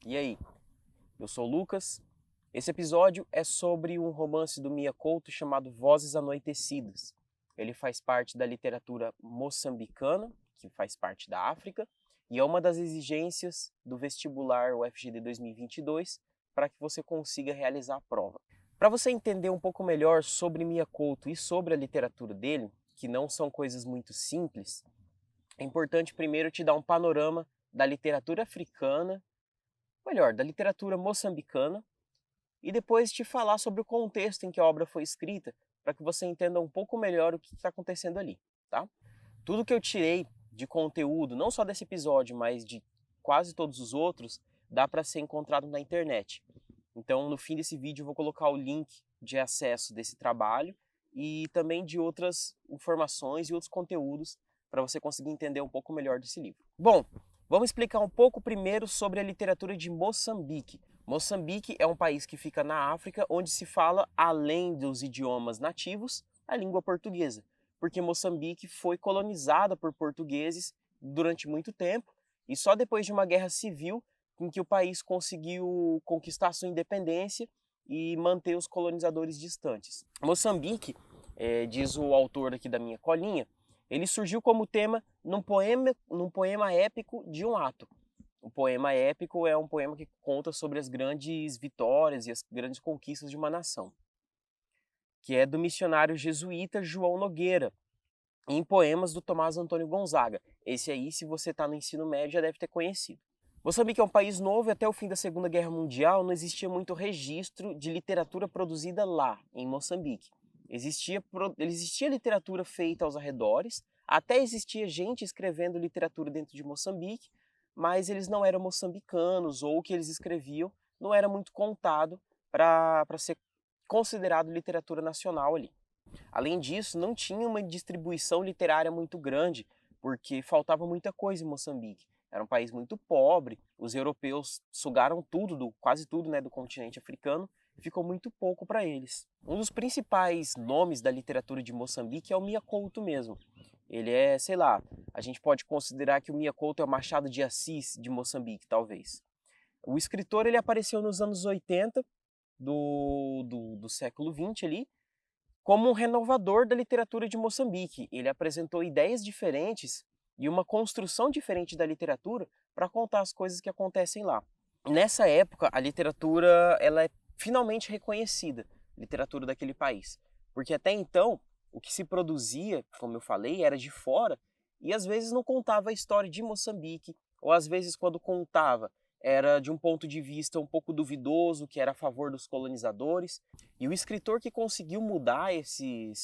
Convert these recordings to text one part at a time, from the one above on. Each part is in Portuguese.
E aí, eu sou o Lucas. Esse episódio é sobre um romance do Mia Couto chamado Vozes Anoitecidas. Ele faz parte da literatura moçambicana, que faz parte da África, e é uma das exigências do vestibular UFGD 2022 para que você consiga realizar a prova. Para você entender um pouco melhor sobre Mia Couto e sobre a literatura dele, que não são coisas muito simples, é importante primeiro te dar um panorama da literatura africana, melhor, da literatura moçambicana, e depois te falar sobre o contexto em que a obra foi escrita, para que você entenda um pouco melhor o que está acontecendo ali, tá? Tudo que eu tirei de conteúdo, não só desse episódio, mas de quase todos os outros, dá para ser encontrado na internet. Então, no fim desse vídeo, eu vou colocar o link de acesso desse trabalho e também de outras informações e outros conteúdos para você conseguir entender um pouco melhor desse livro. Bom, vamos explicar um pouco primeiro sobre a literatura de Moçambique. Moçambique é um país que fica na África, onde se fala, além dos idiomas nativos, a língua portuguesa, porque Moçambique foi colonizada por portugueses durante muito tempo e só depois de uma guerra civil em que o país conseguiu conquistar sua independência e manter os colonizadores distantes. Moçambique, diz o autor aqui da minha colinha, ele surgiu como tema num poema épico de um ato. O poema épico é um poema que conta sobre as grandes vitórias e as grandes conquistas de uma nação, que é do missionário jesuíta João Nogueira, em poemas do Tomás Antônio Gonzaga. Esse aí, se você está no ensino médio, já deve ter conhecido. Moçambique é um país novo e até o fim da Segunda Guerra Mundial não existia muito registro de literatura produzida lá, em Moçambique. Existia literatura feita aos arredores, até existia gente escrevendo literatura dentro de Moçambique, mas eles não eram moçambicanos ou o que eles escreviam não era muito contado para ser considerado literatura nacional ali. Além disso, não tinha uma distribuição literária muito grande, porque faltava muita coisa em Moçambique. Era um país muito pobre, os europeus sugaram quase tudo, né, do continente africano, e ficou muito pouco para eles. Um dos principais nomes da literatura de Moçambique é o Mia Couto mesmo. Ele é, sei lá, a gente pode considerar que o Mia Couto é o Machado de Assis de Moçambique, talvez. O escritor ele apareceu nos anos 80 do século 20 ali, como um renovador da literatura de Moçambique. Ele apresentou ideias diferentes e uma construção diferente da literatura para contar as coisas que acontecem lá. Nessa época, a literatura ela é finalmente reconhecida, literatura daquele país, porque até então o que se produzia, como eu falei, era de fora e às vezes não contava a história de Moçambique, ou às vezes quando contava era de um ponto de vista um pouco duvidoso, que era a favor dos colonizadores. E o escritor que conseguiu mudar esse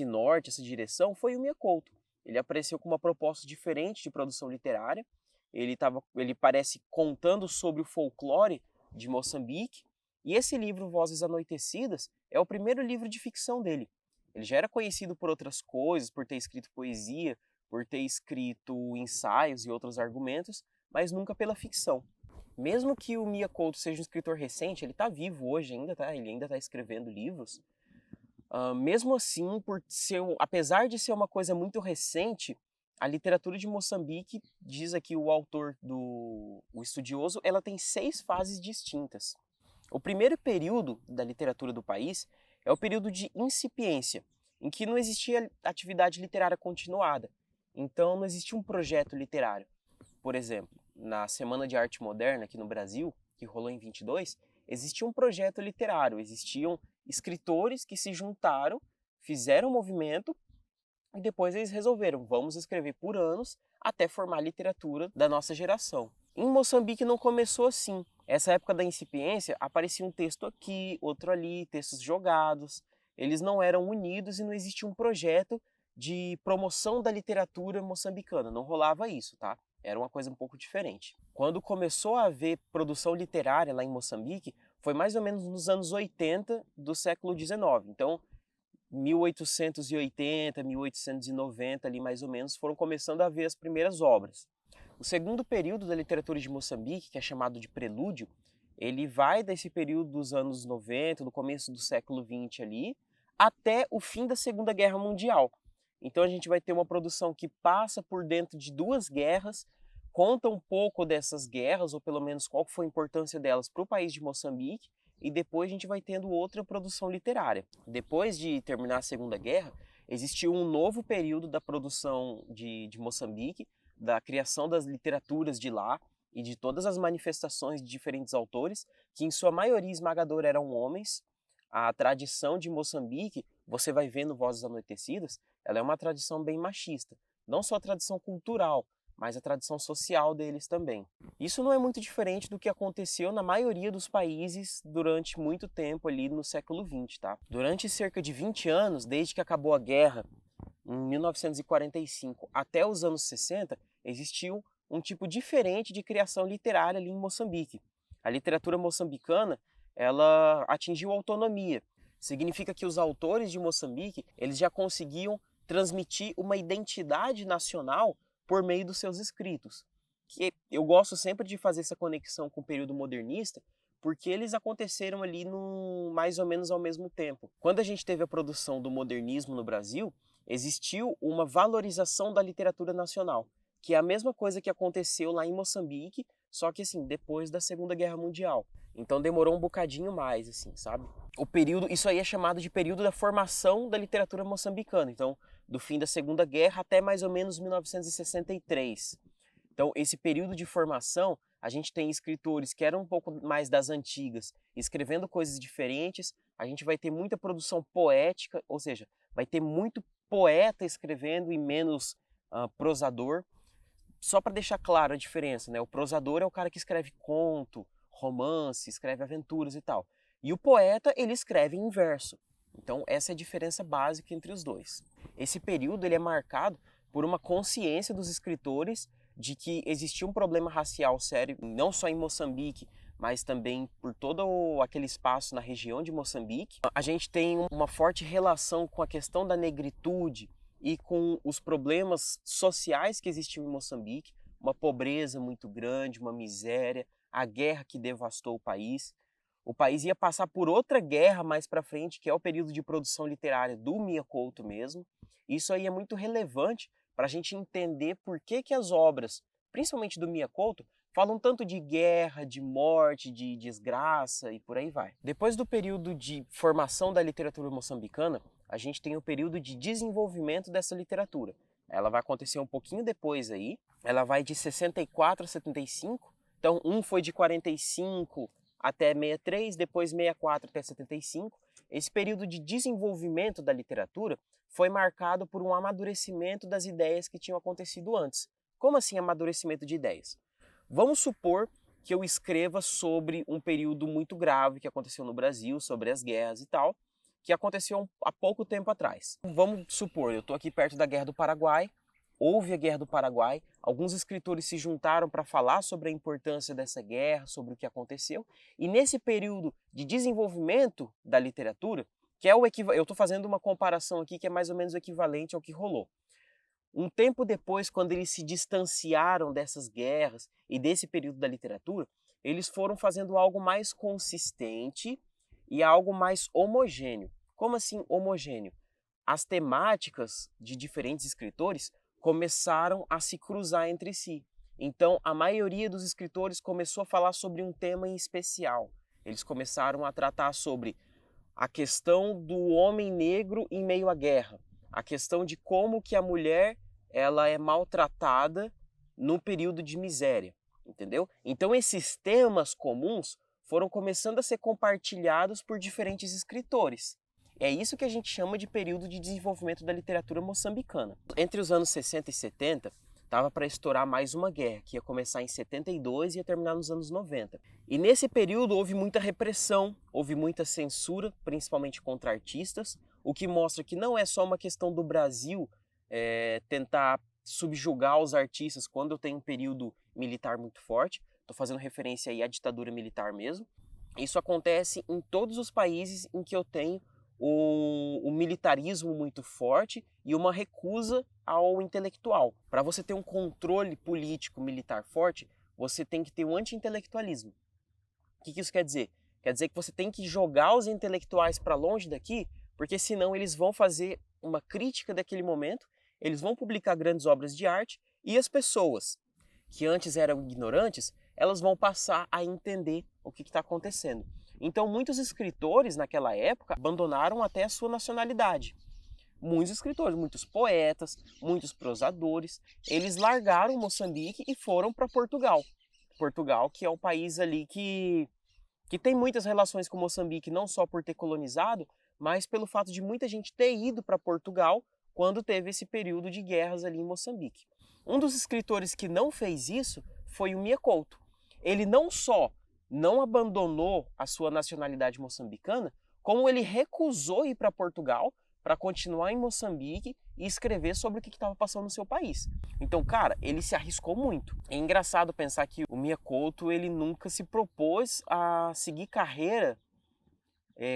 norte, essa direção, foi o Mia Couto. Ele apareceu com uma proposta diferente de produção literária. Ele parece contando sobre o folclore de Moçambique. E esse livro, Vozes Anoitecidas, é o primeiro livro de ficção dele. Ele já era conhecido por outras coisas, por ter escrito poesia, por ter escrito ensaios e outros argumentos, mas nunca pela ficção. Mesmo que o Mia Couto seja um escritor recente, ele está vivo hoje ainda, tá? Ele ainda está escrevendo livros. Mesmo assim, apesar de ser uma coisa muito recente, a literatura de Moçambique, diz aqui o autor o estudioso, ela tem 6 fases distintas. O primeiro período da literatura do país é o período de incipiência, em que não existia atividade literária continuada. Então não existia um projeto literário. Por exemplo, na Semana de Arte Moderna aqui no Brasil, que rolou em 22, existia um projeto literário, existiam escritores que se juntaram, fizeram um movimento e depois eles resolveram, vamos escrever por anos até formar a literatura da nossa geração. Em Moçambique não começou assim. Essa época da incipiência aparecia um texto aqui, outro ali, textos jogados. Eles não eram unidos e não existia um projeto de promoção da literatura moçambicana. Não rolava isso, tá? Era uma coisa um pouco diferente. Quando começou a haver produção literária lá em Moçambique, foi mais ou menos nos anos 80 do século 19. Então, 1880, 1890 ali mais ou menos, foram começando a haver as primeiras obras. O segundo período da literatura de Moçambique, que é chamado de prelúdio, ele vai desse período dos anos 90, do começo do século 20 ali, até o fim da Segunda Guerra Mundial. Então a gente vai ter uma produção que passa por dentro de duas guerras, conta um pouco dessas guerras, ou pelo menos qual foi a importância delas para o país de Moçambique, e depois a gente vai tendo outra produção literária. Depois de terminar a Segunda Guerra, existiu um novo período da produção de Moçambique, da criação das literaturas de lá e de todas as manifestações de diferentes autores, que em sua maioria esmagadora eram homens. A tradição de Moçambique, você vai ver no Vozes Anoitecidas, ela é uma tradição bem machista. Não só a tradição cultural, mas a tradição social deles também. Isso não é muito diferente do que aconteceu na maioria dos países durante muito tempo ali no século XX, tá? Durante cerca de 20 anos, desde que acabou a guerra, em 1945 até os anos 60, existiu um tipo diferente de criação literária ali em Moçambique. A literatura moçambicana, ela atingiu autonomia. Significa que os autores de Moçambique, eles já conseguiam transmitir uma identidade nacional por meio dos seus escritos. Que eu gosto sempre de fazer essa conexão com o período modernista, porque eles aconteceram ali mais ou menos ao mesmo tempo. Quando a gente teve a produção do modernismo no Brasil, existiu uma valorização da literatura nacional, que é a mesma coisa que aconteceu lá em Moçambique, só que assim, depois da Segunda Guerra Mundial. Então demorou um bocadinho mais, assim, sabe? O período, isso aí é chamado de período da formação da literatura moçambicana. Então, do fim da Segunda Guerra até mais ou menos 1963. Então, esse período de formação, a gente tem escritores que eram um pouco mais das antigas, escrevendo coisas diferentes. A gente vai ter muita produção poética, ou seja, vai ter muito poeta escrevendo e menos prosador. Só para deixar claro a diferença, né? O prosador é o cara que escreve conto, romance, escreve aventuras e tal. E o poeta, ele escreve em verso. Então, essa é a diferença básica entre os dois. Esse período ele é marcado por uma consciência dos escritores de que existia um problema racial sério, não só em Moçambique, mas também por todo aquele espaço na região de Moçambique. A gente tem uma forte relação com a questão da negritude e com os problemas sociais que existiam em Moçambique, uma pobreza muito grande, uma miséria, a guerra que devastou o país. O país ia passar por outra guerra mais para frente, que é o período de produção literária do Mia Couto mesmo. Isso aí é muito relevante para a gente entender por que as obras, principalmente do Mia Couto, falam tanto de guerra, de morte, de desgraça e por aí vai. Depois do período de formação da literatura moçambicana, a gente tem o período de desenvolvimento dessa literatura. Ela vai acontecer um pouquinho depois aí, ela vai de 64 a 75, então um foi de 45 até 63, depois 64 até 75. Esse período de desenvolvimento da literatura foi marcado por um amadurecimento das ideias que tinham acontecido antes. Como assim amadurecimento de ideias? Vamos supor que eu escreva sobre um período muito grave que aconteceu no Brasil, sobre as guerras e tal, que aconteceu há pouco tempo atrás. Vamos supor, eu estou aqui perto da Guerra do Paraguai, houve a Guerra do Paraguai, alguns escritores se juntaram para falar sobre a importância dessa guerra, sobre o que aconteceu, e nesse período de desenvolvimento da literatura, que é o equivalente, eu estou fazendo uma comparação aqui que é mais ou menos o equivalente ao que rolou. Um tempo depois, quando eles se distanciaram dessas guerras e desse período da literatura, eles foram fazendo algo mais consistente e algo mais homogêneo. Como assim homogêneo? As temáticas de diferentes escritores começaram a se cruzar entre si. Então, a maioria dos escritores começou a falar sobre um tema em especial. Eles começaram a tratar sobre a questão do homem negro em meio à guerra, a questão de como que a mulher ela é maltratada no período de miséria, entendeu? Então esses temas comuns foram começando a ser compartilhados por diferentes escritores. É isso que a gente chama de período de desenvolvimento da literatura moçambicana. Entre os anos 60 e 70, estava para estourar mais uma guerra, que ia começar em 72 e ia terminar nos anos 90. E nesse período houve muita repressão, houve muita censura, principalmente contra artistas, o que mostra que não é só uma questão do Brasil tentar subjugar os artistas quando tem um período militar muito forte. Estou fazendo referência aí à ditadura militar mesmo. Isso acontece em todos os países em que eu tenho um militarismo muito forte e uma recusa ao intelectual. Para você ter um controle político militar forte, você tem que ter um anti-intelectualismo. O que isso quer dizer? Quer dizer que você tem que jogar os intelectuais para longe daqui, porque senão eles vão fazer uma crítica daquele momento, eles vão publicar grandes obras de arte e as pessoas que antes eram ignorantes, elas vão passar a entender o que está acontecendo. Então, muitos escritores naquela época abandonaram até a sua nacionalidade. Muitos escritores, muitos poetas, muitos prosadores, eles largaram Moçambique e foram para Portugal. Portugal, que é um país ali que tem muitas relações com Moçambique, não só por ter colonizado, mas pelo fato de muita gente ter ido para Portugal quando teve esse período de guerras ali em Moçambique. Um dos escritores que não fez isso foi o Mia Couto. Ele não só não abandonou a sua nacionalidade moçambicana, como ele recusou ir para Portugal para continuar em Moçambique e escrever sobre o que estava passando no seu país. Então, cara, ele se arriscou muito. É engraçado pensar que o Mia Couto, ele nunca se propôs a seguir carreira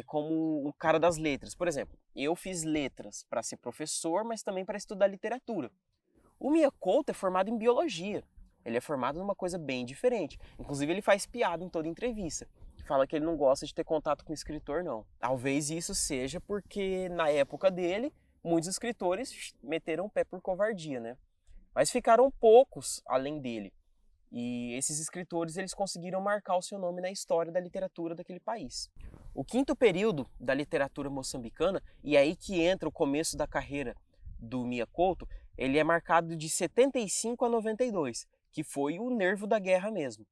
como o cara das letras. Por exemplo, eu fiz letras para ser professor, mas também para estudar literatura. O Mia Couto é formado em biologia. Ele é formado numa coisa bem diferente. Inclusive, ele faz piada em toda entrevista. Fala que ele não gosta de ter contato com o escritor, não. Talvez isso seja porque, na época dele, muitos escritores meteram o pé por covardia, né? Mas ficaram poucos além dele. E esses escritores, eles conseguiram marcar o seu nome na história da literatura daquele país. O quinto período da literatura moçambicana, e é aí que entra o começo da carreira do Mia Couto, ele é marcado de 75 a 92, que foi o nervo da guerra mesmo.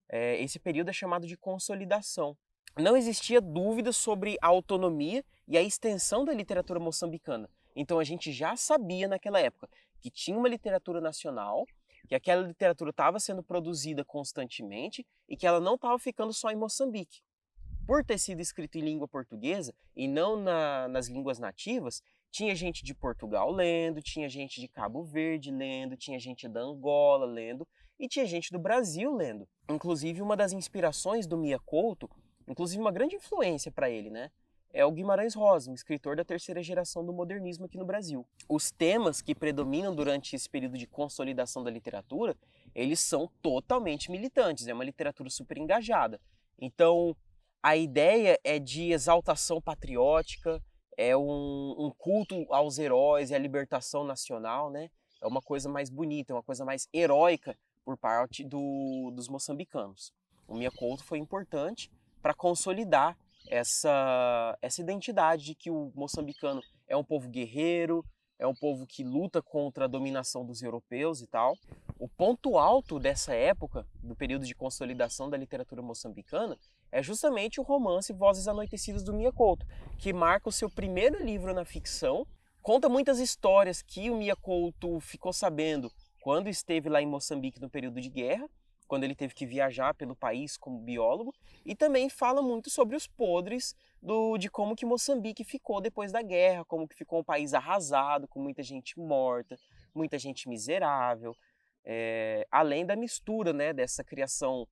Esse período é chamado de consolidação. Não existia dúvida sobre a autonomia e a extensão da literatura moçambicana. Então a gente já sabia naquela época que tinha uma literatura nacional, que aquela literatura estava sendo produzida constantemente e que ela não estava ficando só em Moçambique. Por ter sido escrito em língua portuguesa e não nas línguas nativas, tinha gente de Portugal lendo, tinha gente de Cabo Verde lendo, tinha gente da Angola lendo e tinha gente do Brasil lendo. Inclusive, uma das inspirações do Mia Couto, inclusive uma grande influência para ele, né? É o Guimarães Rosa, um escritor da terceira geração do modernismo aqui no Brasil. Os temas que predominam durante esse período de consolidação da literatura, eles são totalmente militantes, é uma literatura super engajada. Então, a ideia é de exaltação patriótica, é um culto aos heróis e à libertação nacional, né? É uma coisa mais bonita, é uma coisa mais heróica por parte dos moçambicanos. O Mia Couto foi importante para consolidar essa identidade de que o moçambicano é um povo guerreiro, é um povo que luta contra a dominação dos europeus e tal. O ponto alto dessa época, do período de consolidação da literatura moçambicana, é justamente o romance Vozes Anoitecidas do Mia Couto, que marca o seu primeiro livro na ficção, conta muitas histórias que o Mia Couto ficou sabendo quando esteve lá em Moçambique no período de guerra, quando ele teve que viajar pelo país como biólogo, e também fala muito sobre os podres de como que Moçambique ficou depois da guerra, como que ficou um país arrasado, com muita gente morta, muita gente miserável, além da mistura, né, dessa criação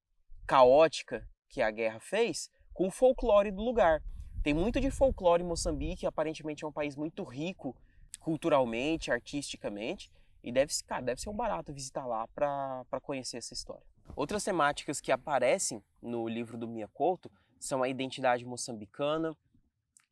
caótica que a guerra fez com o folclore do lugar. Tem muito de folclore em Moçambique, aparentemente é um país muito rico culturalmente, artisticamente, e deve ser um barato visitar lá para conhecer essa história. Outras temáticas que aparecem no livro do Mia Couto são a identidade moçambicana,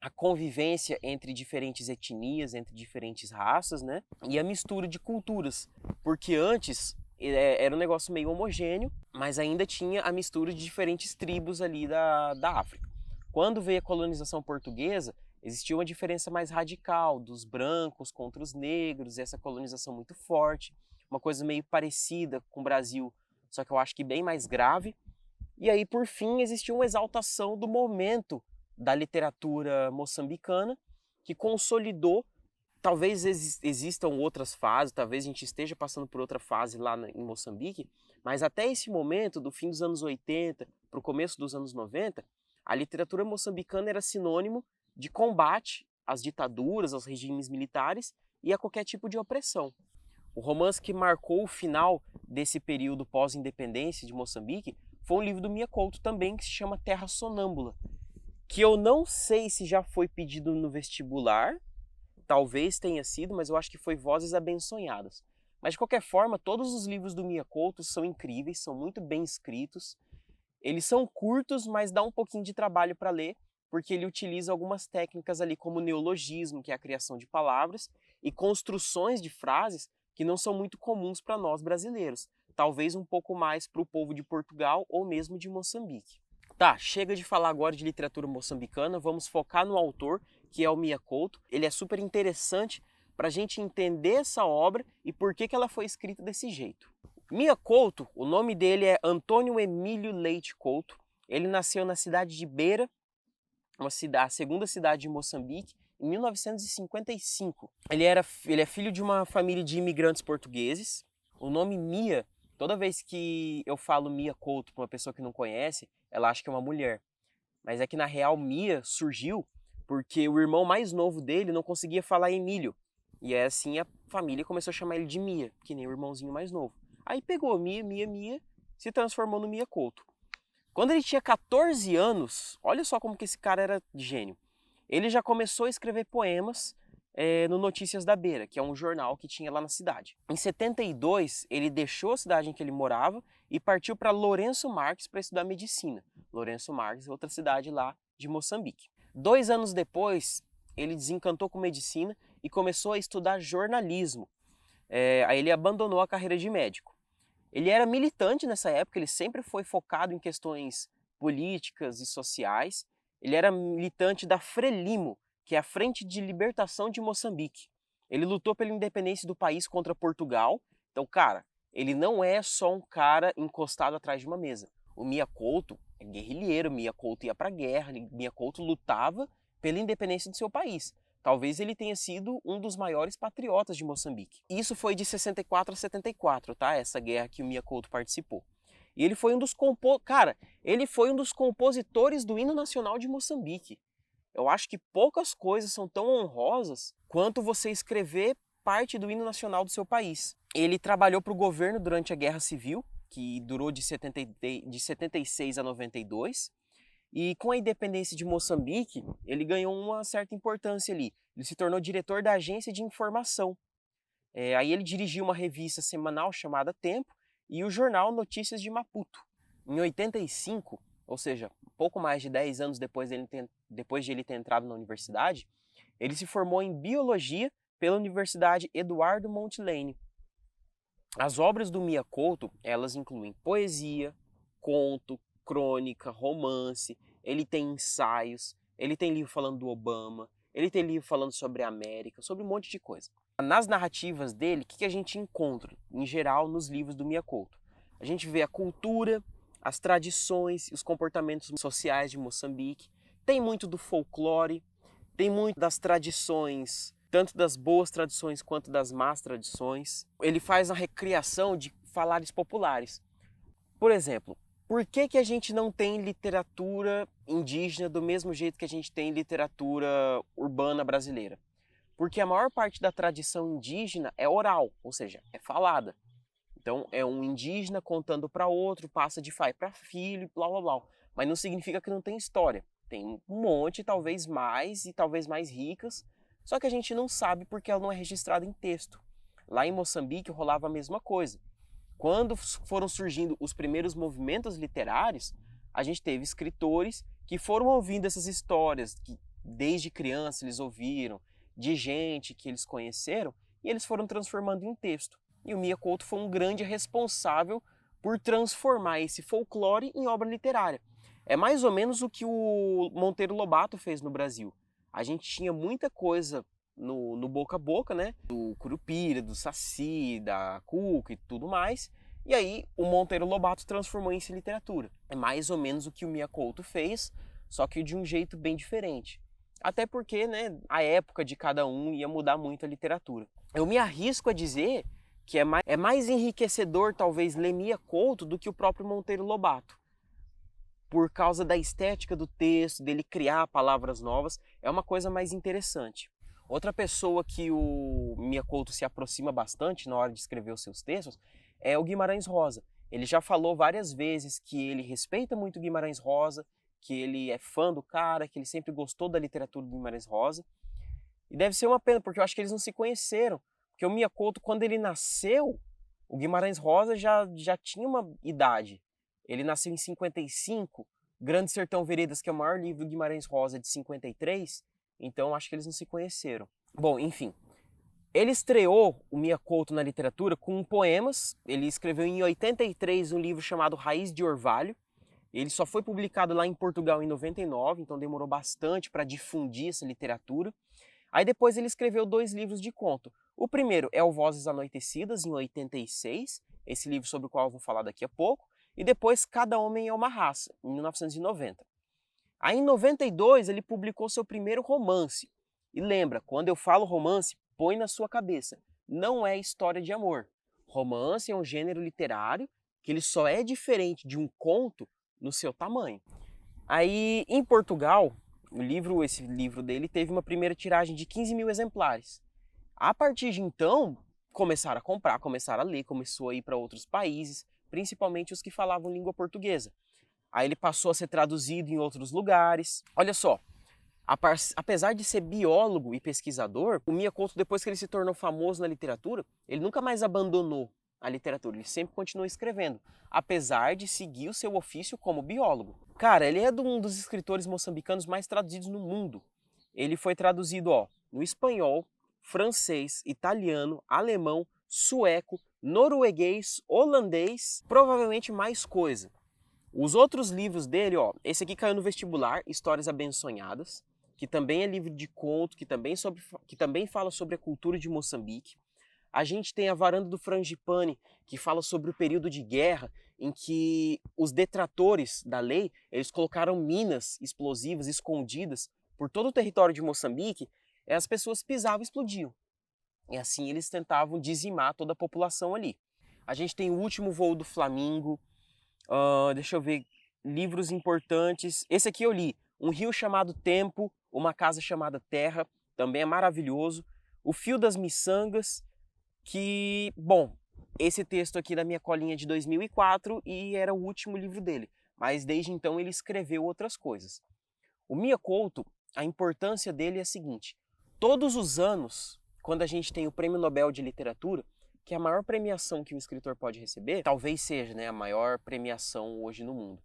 a convivência entre diferentes etnias, entre diferentes raças, né? E a mistura de culturas, porque antes era um negócio meio homogêneo, mas ainda tinha a mistura de diferentes tribos ali da África. Quando veio a colonização portuguesa, existia uma diferença mais radical dos brancos contra os negros, essa colonização muito forte, uma coisa meio parecida com o Brasil, só que eu acho que bem mais grave. E aí, por fim, existiu uma exaltação do momento da literatura moçambicana, que consolidou. Talvez existam outras fases, talvez a gente esteja passando por outra fase lá em Moçambique, mas até esse momento, do fim dos anos 80 para o começo dos anos 90, a literatura moçambicana era sinônimo de combate às ditaduras, aos regimes militares e a qualquer tipo de opressão. O romance que marcou o final desse período pós-independência de Moçambique foi um livro do Mia Couto também, que se chama Terra Sonâmbula, que eu não sei se já foi pedido no vestibular, talvez tenha sido, mas eu acho que foi Vozes Abençonhadas. Mas de qualquer forma, todos os livros do Mia Couto são incríveis, são muito bem escritos. Eles são curtos, mas dá um pouquinho de trabalho para ler, porque ele utiliza algumas técnicas ali como neologismo, que é a criação de palavras, e construções de frases que não são muito comuns para nós brasileiros. talvez um pouco mais para o povo de Portugal ou mesmo de Moçambique. Tá, chega de falar agora de literatura moçambicana, vamos focar no autor, que é o Mia Couto. Ele é super interessante para a gente entender essa obra e por que ela foi escrita desse jeito. Mia Couto, o nome dele é Antônio Emílio Leite Couto. Ele nasceu na cidade de Beira, a segunda cidade de Moçambique, em 1955. Ele é filho de uma família de imigrantes portugueses. O nome Mia, toda vez que eu falo Mia Couto para uma pessoa que não conhece, ela acha que é uma mulher. Mas é que na real Mia surgiu porque o irmão mais novo dele não conseguia falar Emílio. E é assim a família começou a chamar ele de Mia, que nem o irmãozinho mais novo. Aí pegou Mia, se transformou no Mia Couto. Quando ele tinha 14 anos, olha só como que esse cara era gênio. Ele já começou a escrever poemas no Notícias da Beira, que é um jornal que tinha lá na cidade. Em 72, ele deixou a cidade em que ele morava e partiu para Lourenço Marques para estudar medicina. Lourenço Marques é outra cidade lá de Moçambique. 2 anos depois, ele desencantou com medicina e começou a estudar jornalismo. Aí ele abandonou a carreira de médico. Ele era militante nessa época, ele sempre foi focado em questões políticas e sociais. Ele era militante da Frelimo, que é a Frente de Libertação de Moçambique. Ele lutou pela independência do país contra Portugal. Então, cara, ele não é só um cara encostado atrás de uma mesa. O Mia Couto é guerrilheiro, Mia Couto ia pra guerra, Mia Couto lutava pela independência do seu país. Talvez ele tenha sido um dos maiores patriotas de Moçambique. Isso foi de 64 a 74, tá? Essa guerra que o Mia Couto participou. E ele foi um dos ele foi um dos compositores do hino nacional de Moçambique. Eu acho que poucas coisas são tão honrosas quanto você escrever parte do hino nacional do seu país. Ele trabalhou para o governo durante a Guerra Civil, que durou de 76 a 92. E com a independência de Moçambique, ele ganhou uma certa importância ali. Ele se tornou diretor da agência de informação. Aí ele dirigiu uma revista semanal chamada Tempo e o jornal Notícias de Maputo. Em 85, ou seja, pouco mais de 10 anos depois de ele ter entrado na universidade, ele se formou em Biologia pela Universidade Eduardo Mondlane. As obras do Mia Couto, elas incluem poesia, conto, crônica, romance, ele tem ensaios, ele tem livro falando do Obama, ele tem livro falando sobre a América, sobre um monte de coisa. Nas narrativas dele, o que a gente encontra, em geral, nos livros do Mia Couto? A gente vê a cultura, as tradições e os comportamentos sociais de Moçambique, tem muito do folclore, tem muito das tradições, tanto das boas tradições quanto das más tradições. Ele faz a recriação de falares populares. Por exemplo, por que a gente não tem literatura indígena do mesmo jeito que a gente tem literatura urbana brasileira? Porque a maior parte da tradição indígena é oral, ou seja, é falada. Então é um indígena contando para outro, passa de pai para filho, blá blá blá. Mas não significa que não tem história. Tem um monte, talvez mais e talvez mais ricas, só que a gente não sabe porque ela não é registrada em texto. Lá em Moçambique rolava a mesma coisa. Quando foram surgindo os primeiros movimentos literários, a gente teve escritores que foram ouvindo essas histórias que desde criança eles ouviram, de gente que eles conheceram, e eles foram transformando em texto. E o Mia Couto foi um grande responsável por transformar esse folclore em obra literária. É mais ou menos o que o Monteiro Lobato fez no Brasil. A gente tinha muita coisa no boca a boca, né? Do Curupira, do Saci, da Cuca e tudo mais. E aí o Monteiro Lobato transformou isso em literatura. É mais ou menos o que o Mia Couto fez, só que de um jeito bem diferente. Até porque, né, a época de cada um ia mudar muito a literatura. Eu me arrisco a dizer que é mais enriquecedor, talvez, ler Mia Couto do que o próprio Monteiro Lobato. Por causa da estética do texto, dele criar palavras novas, é uma coisa mais interessante. Outra pessoa que o Mia Couto se aproxima bastante na hora de escrever os seus textos é o Guimarães Rosa. Ele já falou várias vezes que ele respeita muito Guimarães Rosa, que ele é fã do cara, que ele sempre gostou da literatura do Guimarães Rosa. E deve ser uma pena, porque eu acho que eles não se conheceram. Porque o Mia Couto, quando ele nasceu, o Guimarães Rosa já tinha uma idade. Ele nasceu em 55, Grande Sertão Veredas, que é o maior livro do Guimarães Rosa, é de 53, então acho que eles não se conheceram. Bom, enfim, Ele estreou o Mia Couto na literatura com poemas. Ele escreveu em 83 um livro chamado Raiz de Orvalho. Ele só foi publicado lá em Portugal em 99, então demorou bastante para difundir essa literatura. Aí depois ele escreveu 2 livros de conto. O primeiro é o Vozes Anoitecidas, em 86, esse livro sobre o qual eu vou falar daqui a pouco. E depois Cada Homem é uma Raça, em 1990. Aí em 92 ele publicou seu primeiro romance. E lembra, quando eu falo romance, põe na sua cabeça, não é história de amor. Romance é um gênero literário que ele só é diferente de um conto no seu tamanho. Aí em Portugal, esse livro dele teve uma primeira tiragem de 15 mil exemplares. A partir de então, começaram a comprar, começaram a ler, começou a ir para outros países, principalmente os que falavam língua portuguesa. Aí ele passou a ser traduzido em outros lugares. Olha só, apesar de ser biólogo e pesquisador, o Mia Couto, depois que ele se tornou famoso na literatura, ele nunca mais abandonou a literatura, ele sempre continuou escrevendo, apesar de seguir o seu ofício como biólogo. Cara, ele é um dos escritores moçambicanos mais traduzidos no mundo. Ele foi traduzido no espanhol, francês, italiano, alemão, sueco, norueguês, holandês, provavelmente mais coisa. Os outros livros dele, esse aqui caiu no vestibular, Histórias Abençonhadas, que também é livro de conto, que também fala sobre a cultura de Moçambique. A gente tem A Varanda do Frangipane, que fala sobre o período de guerra em que os detratores da lei, eles colocaram minas explosivas escondidas por todo o território de Moçambique, e as pessoas pisavam e explodiam. E assim eles tentavam dizimar toda a população ali. A gente tem O Último Voo do Flamingo, deixa eu ver, livros importantes. Esse aqui eu li, Um Rio Chamado Tempo, Uma Casa Chamada Terra, também é maravilhoso. O Fio das Miçangas, que, bom, esse texto aqui da minha colinha é de 2004 e era o último livro dele, mas desde então ele escreveu outras coisas. O Mia Couto, a importância dele é a seguinte: todos os anos, quando a gente tem o Prêmio Nobel de Literatura, que é a maior premiação que um escritor pode receber, talvez seja, a maior premiação hoje no mundo.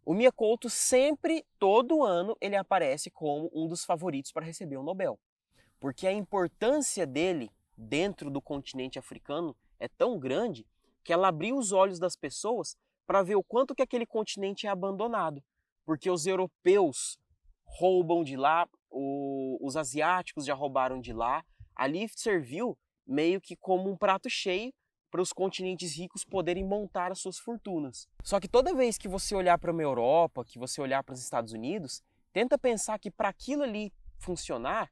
O Mia Couto sempre, todo ano, ele aparece como um dos favoritos para receber o Nobel. Porque a importância dele dentro do continente africano é tão grande que ela abriu os olhos das pessoas para ver o quanto que aquele continente é abandonado. Porque os europeus roubam de lá, os asiáticos já roubaram de lá, ali serviu meio que como um prato cheio para os continentes ricos poderem montar as suas fortunas. Só que toda vez que você olhar para uma Europa, que você olhar para os Estados Unidos, tenta pensar que para aquilo ali funcionar,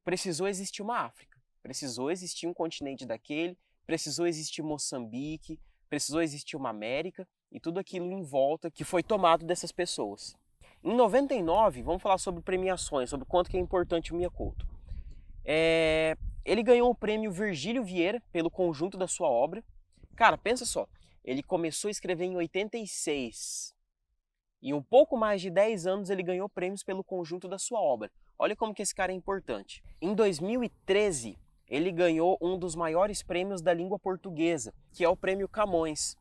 precisou existir uma África, precisou existir um continente daquele, precisou existir Moçambique, precisou existir uma América e tudo aquilo em volta que foi tomado dessas pessoas. Em 99, vamos falar sobre premiações, sobre quanto que é importante o Mia Couto. Ele ganhou o prêmio Virgílio Vieira pelo conjunto da sua obra. Cara, pensa só, ele começou a escrever em 86. Em um pouco mais de 10 anos ele ganhou prêmios pelo conjunto da sua obra. Olha como que esse cara é importante. Em 2013, ele ganhou um dos maiores prêmios da língua portuguesa, que é o Prêmio Camões.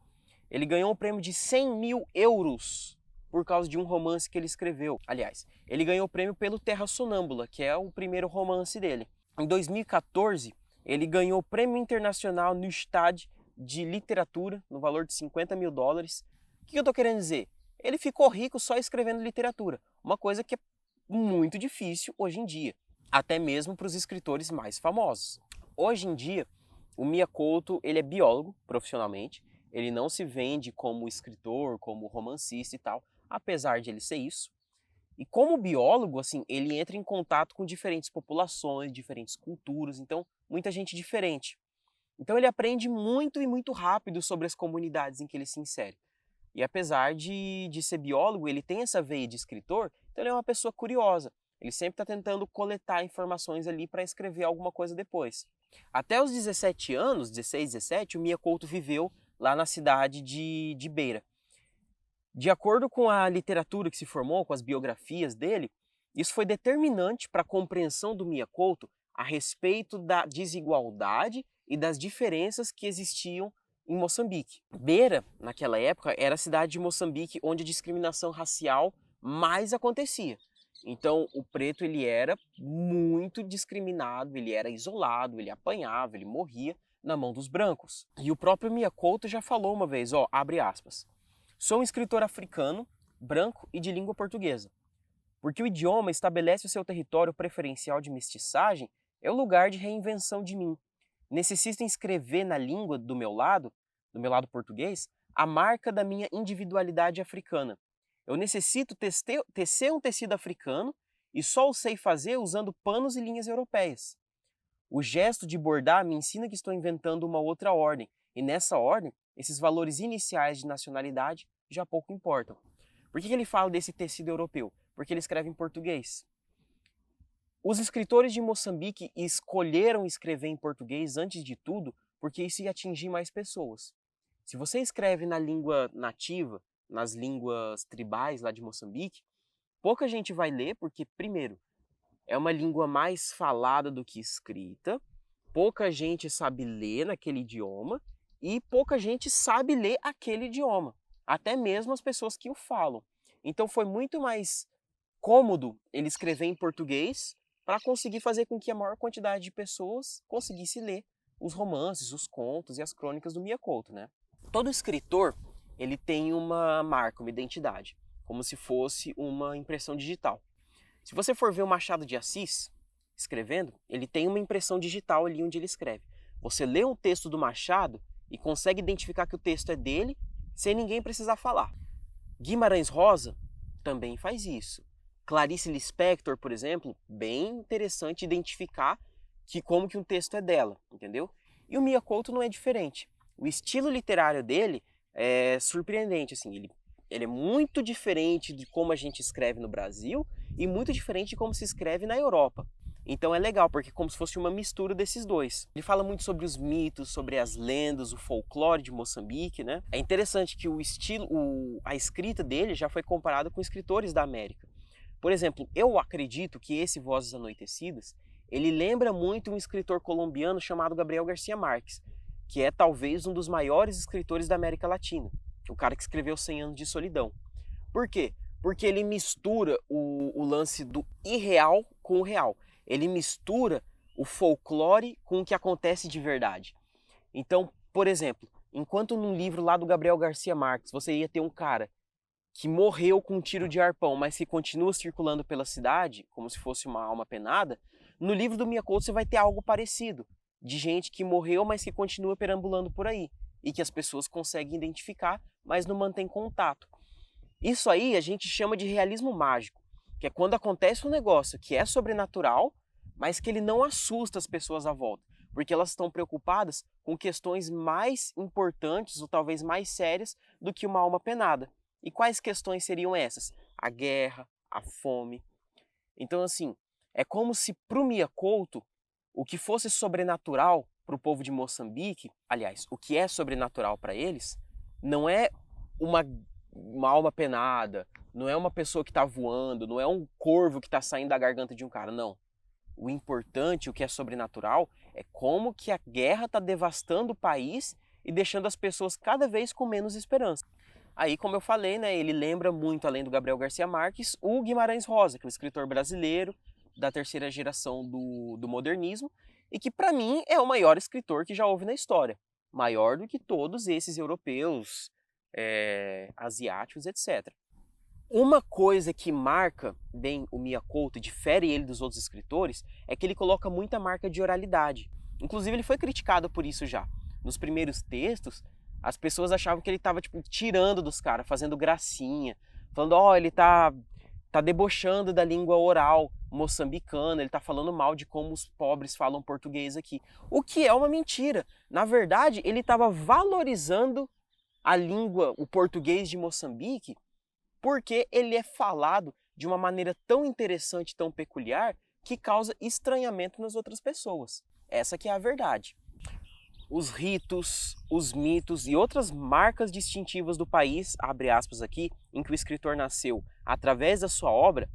Ele ganhou um prêmio de 100 mil euros por causa de um romance que ele escreveu. Aliás, ele ganhou o prêmio pelo Terra Sonâmbula, que é o primeiro romance dele. Em 2014, ele ganhou o Prêmio Internacional Neustadt de Literatura, no valor de 50 mil dólares. O que eu estou querendo dizer? Ele ficou rico só escrevendo literatura, uma coisa que é muito difícil hoje em dia, até mesmo para os escritores mais famosos. Hoje em dia, o Mia Couto, ele é biólogo profissionalmente, ele não se vende como escritor, como romancista e tal, apesar de ele ser isso. E como biólogo, assim, ele entra em contato com diferentes populações, diferentes culturas, então muita gente diferente. Então ele aprende muito e muito rápido sobre as comunidades em que ele se insere. E apesar de ser biólogo, ele tem essa veia de escritor, então ele é uma pessoa curiosa. Ele sempre está tentando coletar informações ali para escrever alguma coisa depois. Até os 17 anos, 16, 17, o Mia Couto viveu lá na cidade de Beira. De acordo com a literatura que se formou, com as biografias dele, isso foi determinante para a compreensão do Mia Couto a respeito da desigualdade e das diferenças que existiam em Moçambique. Beira, naquela época, era a cidade de Moçambique onde a discriminação racial mais acontecia. Então, o preto ele era muito discriminado, ele era isolado, ele apanhava, ele morria na mão dos brancos. E o próprio Mia Couto já falou uma vez, ó, abre aspas, sou um escritor africano, branco e de língua portuguesa, porque o idioma estabelece o seu território preferencial de mestiçagem, é o lugar de reinvenção de mim. Necessito escrever na língua do meu lado português, a marca da minha individualidade africana. Eu necessito tecer um tecido africano e só o sei fazer usando panos e linhas europeias. O gesto de bordar me ensina que estou inventando uma outra ordem, e nessa ordem, esses valores iniciais de nacionalidade já pouco importam. Por que ele fala desse tecido europeu? Porque ele escreve em português. Os escritores de Moçambique escolheram escrever em português antes de tudo porque isso ia atingir mais pessoas. Se você escreve na língua nativa, nas línguas tribais lá de Moçambique, pouca gente vai ler porque, primeiro, é uma língua mais falada do que escrita, pouca gente sabe ler naquele idioma e pouca gente sabe ler aquele idioma, até mesmo as pessoas que o falam. Então foi muito mais cômodo ele escrever em português para conseguir fazer com que a maior quantidade de pessoas conseguisse ler os romances, os contos e as crônicas do Mia Couto, né? Todo escritor, ele tem uma marca, uma identidade, como se fosse uma impressão digital. Se você for ver o Machado de Assis escrevendo, ele tem uma impressão digital ali onde ele escreve. Você lê um texto do Machado e consegue identificar que o texto é dele sem ninguém precisar falar. Guimarães Rosa também faz isso. Clarice Lispector, por exemplo, bem interessante identificar como que um texto é dela, entendeu? E o Mia Couto não é diferente. O estilo literário dele é surpreendente, assim, ele é muito diferente de como a gente escreve no Brasil e muito diferente de como se escreve na Europa. Então é legal, porque é como se fosse uma mistura desses dois. Ele fala muito sobre os mitos, sobre as lendas, o folclore de Moçambique, né? É interessante que a escrita dele já foi comparada com escritores da América. Por exemplo, eu acredito que esse Vozes Anoitecidas, ele lembra muito um escritor colombiano chamado Gabriel Garcia Marques, que é talvez um dos maiores escritores da América Latina, o cara que escreveu 100 Anos de Solidão. Por quê? Porque ele mistura o lance do irreal com o real. Ele mistura o folclore com o que acontece de verdade. Então, por exemplo, enquanto num livro lá do Gabriel Garcia Marques você ia ter um cara que morreu com um tiro de arpão, mas que continua circulando pela cidade, como se fosse uma alma penada, no livro do Mia Couto você vai ter algo parecido, de gente que morreu, mas que continua perambulando por aí, e que as pessoas conseguem identificar, mas não mantém contato. Isso aí a gente chama de realismo mágico, que é quando acontece um negócio que é sobrenatural, mas que ele não assusta as pessoas à volta, porque elas estão preocupadas com questões mais importantes ou talvez mais sérias do que uma alma penada. E quais questões seriam essas? A guerra, a fome. Então, assim, é como se para o Mia Couto, o que fosse sobrenatural para o povo de Moçambique, aliás, o que é sobrenatural para eles, não é uma alma penada, não é uma pessoa que está voando, não é um corvo que está saindo da garganta de um cara, não. O importante, o que é sobrenatural, é como que a guerra está devastando o país e deixando as pessoas cada vez com menos esperança. Aí, como eu falei, né, ele lembra muito, além do Gabriel Garcia Marques, o Guimarães Rosa, que é um escritor brasileiro da terceira geração do modernismo e que, para mim, é o maior escritor que já houve na história. Maior do que todos esses europeus, asiáticos, etc. Uma coisa que marca bem o Mia Couto e difere ele dos outros escritores é que ele coloca muita marca de oralidade. Inclusive, ele foi criticado por isso já. Nos primeiros textos, as pessoas achavam que ele estava tipo, tirando dos caras, fazendo gracinha, falando, ele tá debochando da língua oral moçambicana, ele tá falando mal de como os pobres falam português aqui. O que é uma mentira. Na verdade, ele estava valorizando a língua, o português de Moçambique, porque ele é falado de uma maneira tão interessante, tão peculiar, que causa estranhamento nas outras pessoas. Essa que é a verdade. Os ritos, os mitos e outras marcas distintivas do país, abre aspas aqui, em que o escritor nasceu através da sua obra,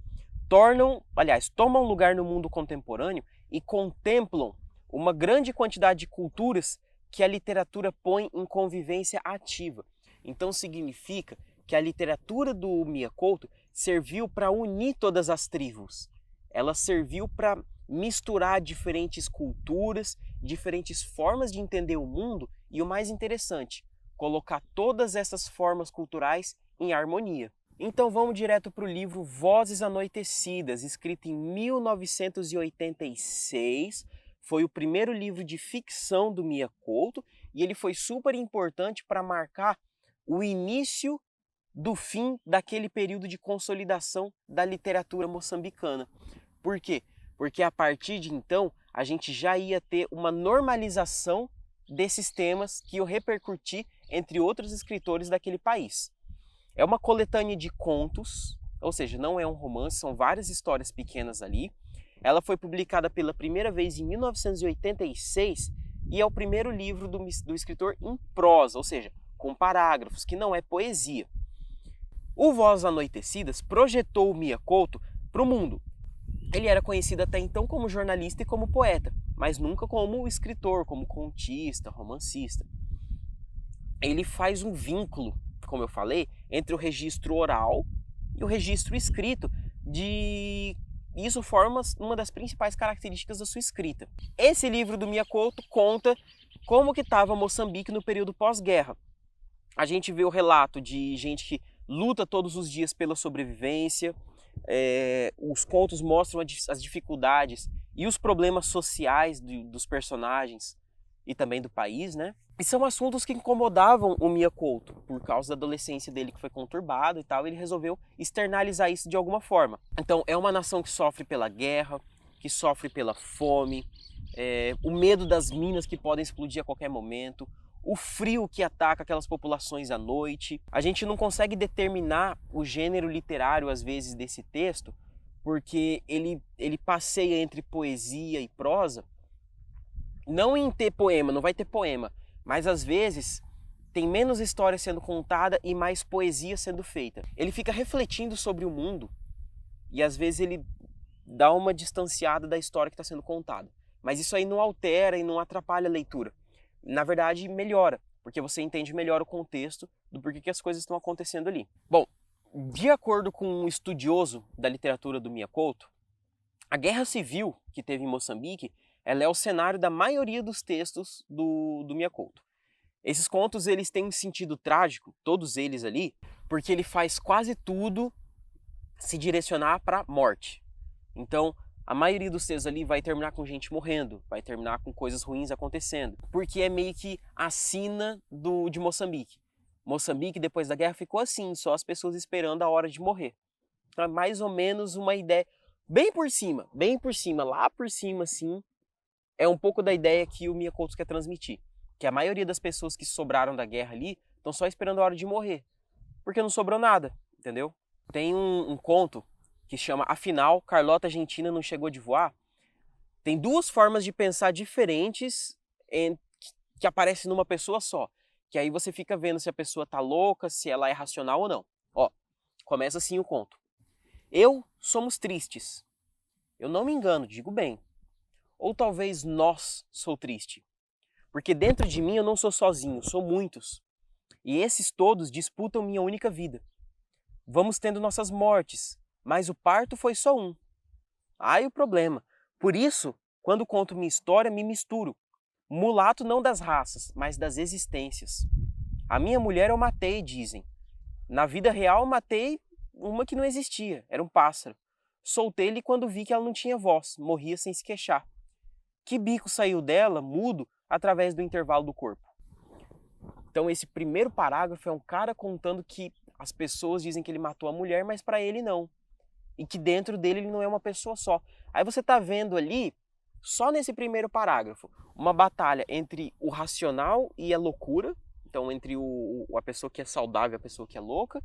tomam lugar no mundo contemporâneo e contemplam uma grande quantidade de culturas que a literatura põe em convivência ativa. Então significa que a literatura do Mia Couto serviu para unir todas as tribos. Ela serviu para misturar diferentes culturas, diferentes formas de entender o mundo e, o mais interessante, colocar todas essas formas culturais em harmonia. Então vamos direto para o livro Vozes Anoitecidas, escrito em 1986. Foi o primeiro livro de ficção do Mia Couto e ele foi super importante para marcar o início do fim daquele período de consolidação da literatura moçambicana. Por quê? Porque a partir de então a gente já ia ter uma normalização desses temas que iam repercutir entre outros escritores daquele país. É uma coletânea de contos, ou seja, não é um romance, são várias histórias pequenas ali. Ela foi publicada pela primeira vez em 1986 e é o primeiro livro do escritor em prosa, ou seja, com parágrafos, que não é poesia. O Vozes Anoitecidas projetou o Mia Couto para o mundo. Ele era conhecido até então como jornalista e como poeta, mas nunca como escritor, como contista, romancista. Ele faz um vínculo, como eu falei, entre o registro oral e o registro escrito, isso forma uma das principais características da sua escrita. Esse livro do Mia Couto conta como que estava Moçambique no período pós-guerra. A gente vê o relato de gente que luta todos os dias pela sobrevivência, os contos mostram as dificuldades e os problemas sociais dos personagens e também do país, né? E são assuntos que incomodavam o Mia Couto, por causa da adolescência dele que foi conturbada e tal, ele resolveu externalizar isso de alguma forma. Então é uma nação que sofre pela guerra, que sofre pela fome, o medo das minas que podem explodir a qualquer momento, o frio que ataca aquelas populações à noite. A gente não consegue determinar o gênero literário, às vezes, desse texto, porque ele passeia entre poesia e prosa, não em ter poema, não vai ter poema, mas às vezes tem menos história sendo contada e mais poesia sendo feita. Ele fica refletindo sobre o mundo e às vezes ele dá uma distanciada da história que está sendo contada. Mas isso aí não altera e não atrapalha a leitura. Na verdade, melhora, porque você entende melhor o contexto do porquê que as coisas estão acontecendo ali. Bom, de acordo com um estudioso da literatura do Mia Couto, a guerra civil que teve em Moçambique, ela é o cenário da maioria dos textos do Mia Couto. Esses contos eles têm um sentido trágico, todos eles ali, porque ele faz quase tudo se direcionar para a morte. Então, a maioria dos textos ali vai terminar com gente morrendo, vai terminar com coisas ruins acontecendo, porque é meio que a sina de Moçambique. Moçambique, depois da guerra, ficou assim, só as pessoas esperando a hora de morrer. Então é mais ou menos uma ideia, bem por cima, lá por cima, assim, é um pouco da ideia que o Mia Couto quer transmitir. Que a maioria das pessoas que sobraram da guerra ali estão só esperando a hora de morrer, porque não sobrou nada, entendeu? Tem um conto que chama Afinal, Carlota Argentina não chegou de voar. Tem duas formas de pensar diferentes que aparecem numa pessoa só. Que aí você fica vendo se a pessoa tá louca, se ela é racional ou não. Ó, começa assim o conto. Eu somos tristes. Eu não me engano, digo bem. Ou talvez nós sou triste. Porque dentro de mim eu não sou sozinho, sou muitos. E esses todos disputam minha única vida. Vamos tendo nossas mortes, mas o parto foi só um. Ai o problema. Por isso, quando conto minha história, me misturo. Mulato não das raças, mas das existências. A minha mulher eu matei, dizem. Na vida real eu matei uma que não existia, era um pássaro. Soltei-lhe quando vi que ela não tinha voz, morria sem se queixar. Que bico saiu dela, mudo, através do intervalo do corpo. Então esse primeiro parágrafo é um cara contando que as pessoas dizem que ele matou a mulher, mas para ele não. E que dentro dele ele não é uma pessoa só. Aí você está vendo ali, só nesse primeiro parágrafo, uma batalha entre o racional e a loucura. Então entre a pessoa que é saudável e a pessoa que é louca.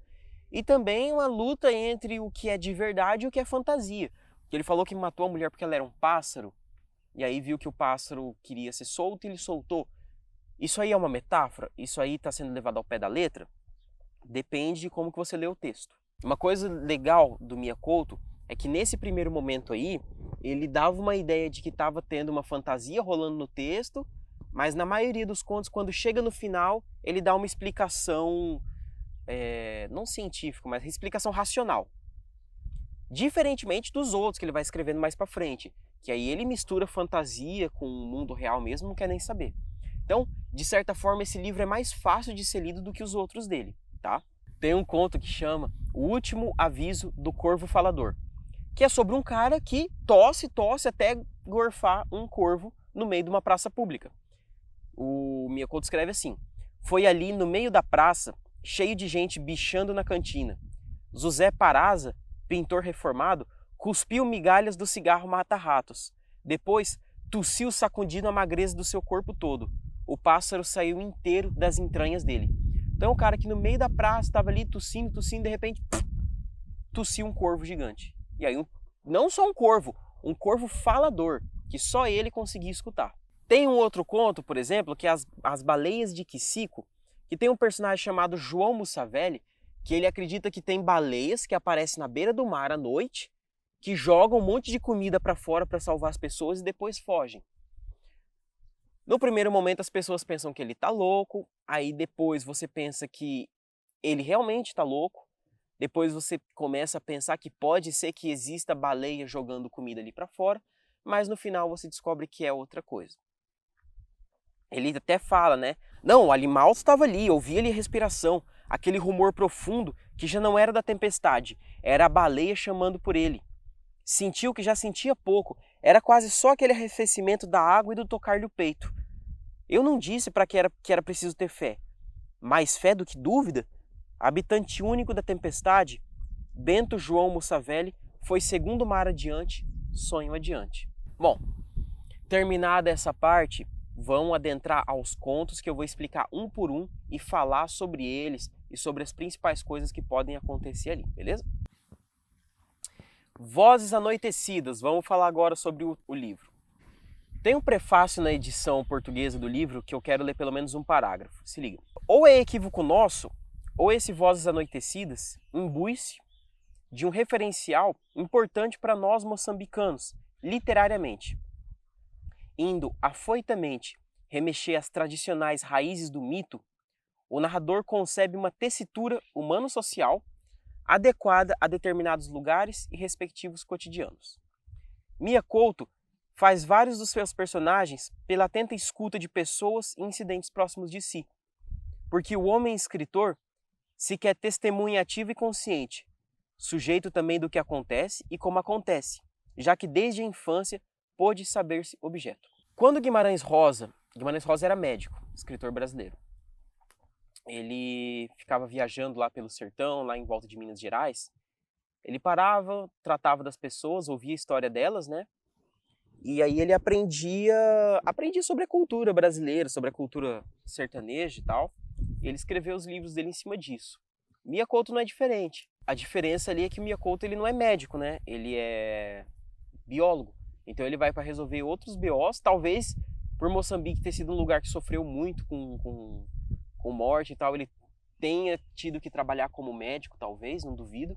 E também uma luta entre o que é de verdade e o que é fantasia. Ele falou que matou a mulher porque ela era um pássaro. E aí viu que o pássaro queria ser solto e ele soltou. Isso aí é uma metáfora? Isso aí está sendo levado ao pé da letra? Depende de como que você lê o texto. Uma coisa legal do Mia Couto é que nesse primeiro momento aí, ele dava uma ideia de que estava tendo uma fantasia rolando no texto, mas na maioria dos contos, quando chega no final, ele dá uma explicação, não científica, mas explicação racional. Diferentemente dos outros que ele vai escrevendo mais para frente, que aí ele mistura fantasia com o mundo real mesmo, não quer nem saber. Então, de certa forma, esse livro é mais fácil de ser lido do que os outros dele, tá? Tem um conto que chama O Último Aviso do Corvo Falador, que é sobre um cara que tosse até gorfar um corvo no meio de uma praça pública. O Miyakoto escreve assim: foi ali no meio da praça, cheio de gente bichando na cantina. José Paraza, pintor reformado, cuspiu migalhas do cigarro mata-ratos. Depois, tossiu sacudindo a magreza do seu corpo todo. O pássaro saiu inteiro das entranhas dele. Então o cara que no meio da praça estava ali tossindo, de repente tossiu um corvo gigante. E aí não só um corvo falador, que só ele conseguia escutar. Tem um outro conto, por exemplo, que é As Baleias de Quicico, que tem um personagem chamado João Mussavelli, que ele acredita que tem baleias que aparecem na beira do mar à noite, que jogam um monte de comida para fora para salvar as pessoas e depois fogem. No primeiro momento as pessoas pensam que ele está louco, aí depois você pensa que ele realmente está louco, depois você começa a pensar que pode ser que exista baleia jogando comida ali para fora, mas no final você descobre que é outra coisa. Ele até fala, né? Não, o animal estava ali, eu ouvi ali a respiração, aquele rumor profundo que já não era da tempestade, era a baleia chamando por ele. Sentiu que já sentia pouco, era quase só aquele arrefecimento da água e do tocar-lhe o peito. Eu não disse para que era preciso ter fé. Mais fé do que dúvida? Habitante único da tempestade, Bento João Mussavelli foi segundo mar adiante, sonho adiante. Bom, terminada essa parte, vão adentrar aos contos que eu vou explicar um por um e falar sobre eles e sobre as principais coisas que podem acontecer ali, beleza? Vozes Anoitecidas, vamos falar agora sobre o livro. Tem um prefácio na edição portuguesa do livro que eu quero ler pelo menos um parágrafo, se liga. Ou é equívoco nosso, ou esse Vozes Anoitecidas imbui-se de um referencial importante para nós moçambicanos, literariamente. Indo afoitamente remexer as tradicionais raízes do mito, o narrador concebe uma tessitura humano-social adequada a determinados lugares e respectivos cotidianos. Miyakoto faz vários dos seus personagens pela atenta escuta de pessoas e incidentes próximos de si, porque o homem escritor se quer testemunha ativa e consciente, sujeito também do que acontece e como acontece, já que desde a infância pôde saber-se objeto. Quando Guimarães Rosa era médico, escritor brasileiro, ele ficava viajando lá pelo sertão, lá em volta de Minas Gerais, ele parava, tratava das pessoas, ouvia a história delas, né? E aí ele aprendia sobre a cultura brasileira, sobre a cultura sertaneja e tal. E ele escreveu os livros dele em cima disso. Miyakoto não é diferente. A diferença ali é que o Miyakoto ele não é médico, né? Ele é biólogo. Então ele vai para resolver outros BOs, talvez por Moçambique ter sido um lugar que sofreu muito com morte e tal, ele tenha tido que trabalhar como médico, talvez, não duvido.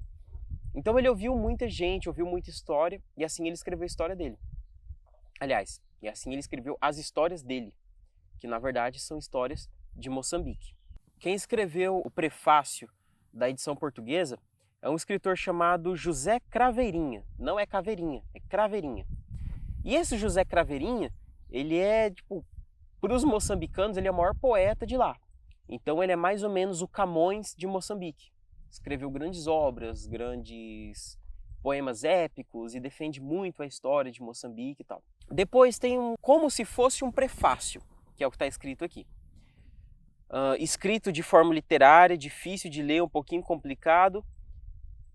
Então ele ouviu muita gente, ouviu muita história, e assim ele escreveu a história dele. Aliás, e assim ele escreveu as histórias dele, que na verdade são histórias de Moçambique. Quem escreveu o prefácio da edição portuguesa é um escritor chamado José Craveirinha. Não é Caveirinha, é Craveirinha. E esse José Craveirinha, ele é, para os moçambicanos, ele é o maior poeta de lá. Então ele é mais ou menos o Camões de Moçambique. Escreveu grandes obras, grandes poemas épicos e defende muito a história de Moçambique e tal. Depois tem como se fosse um prefácio, que é o que está escrito aqui. Escrito de forma literária, difícil de ler, um pouquinho complicado.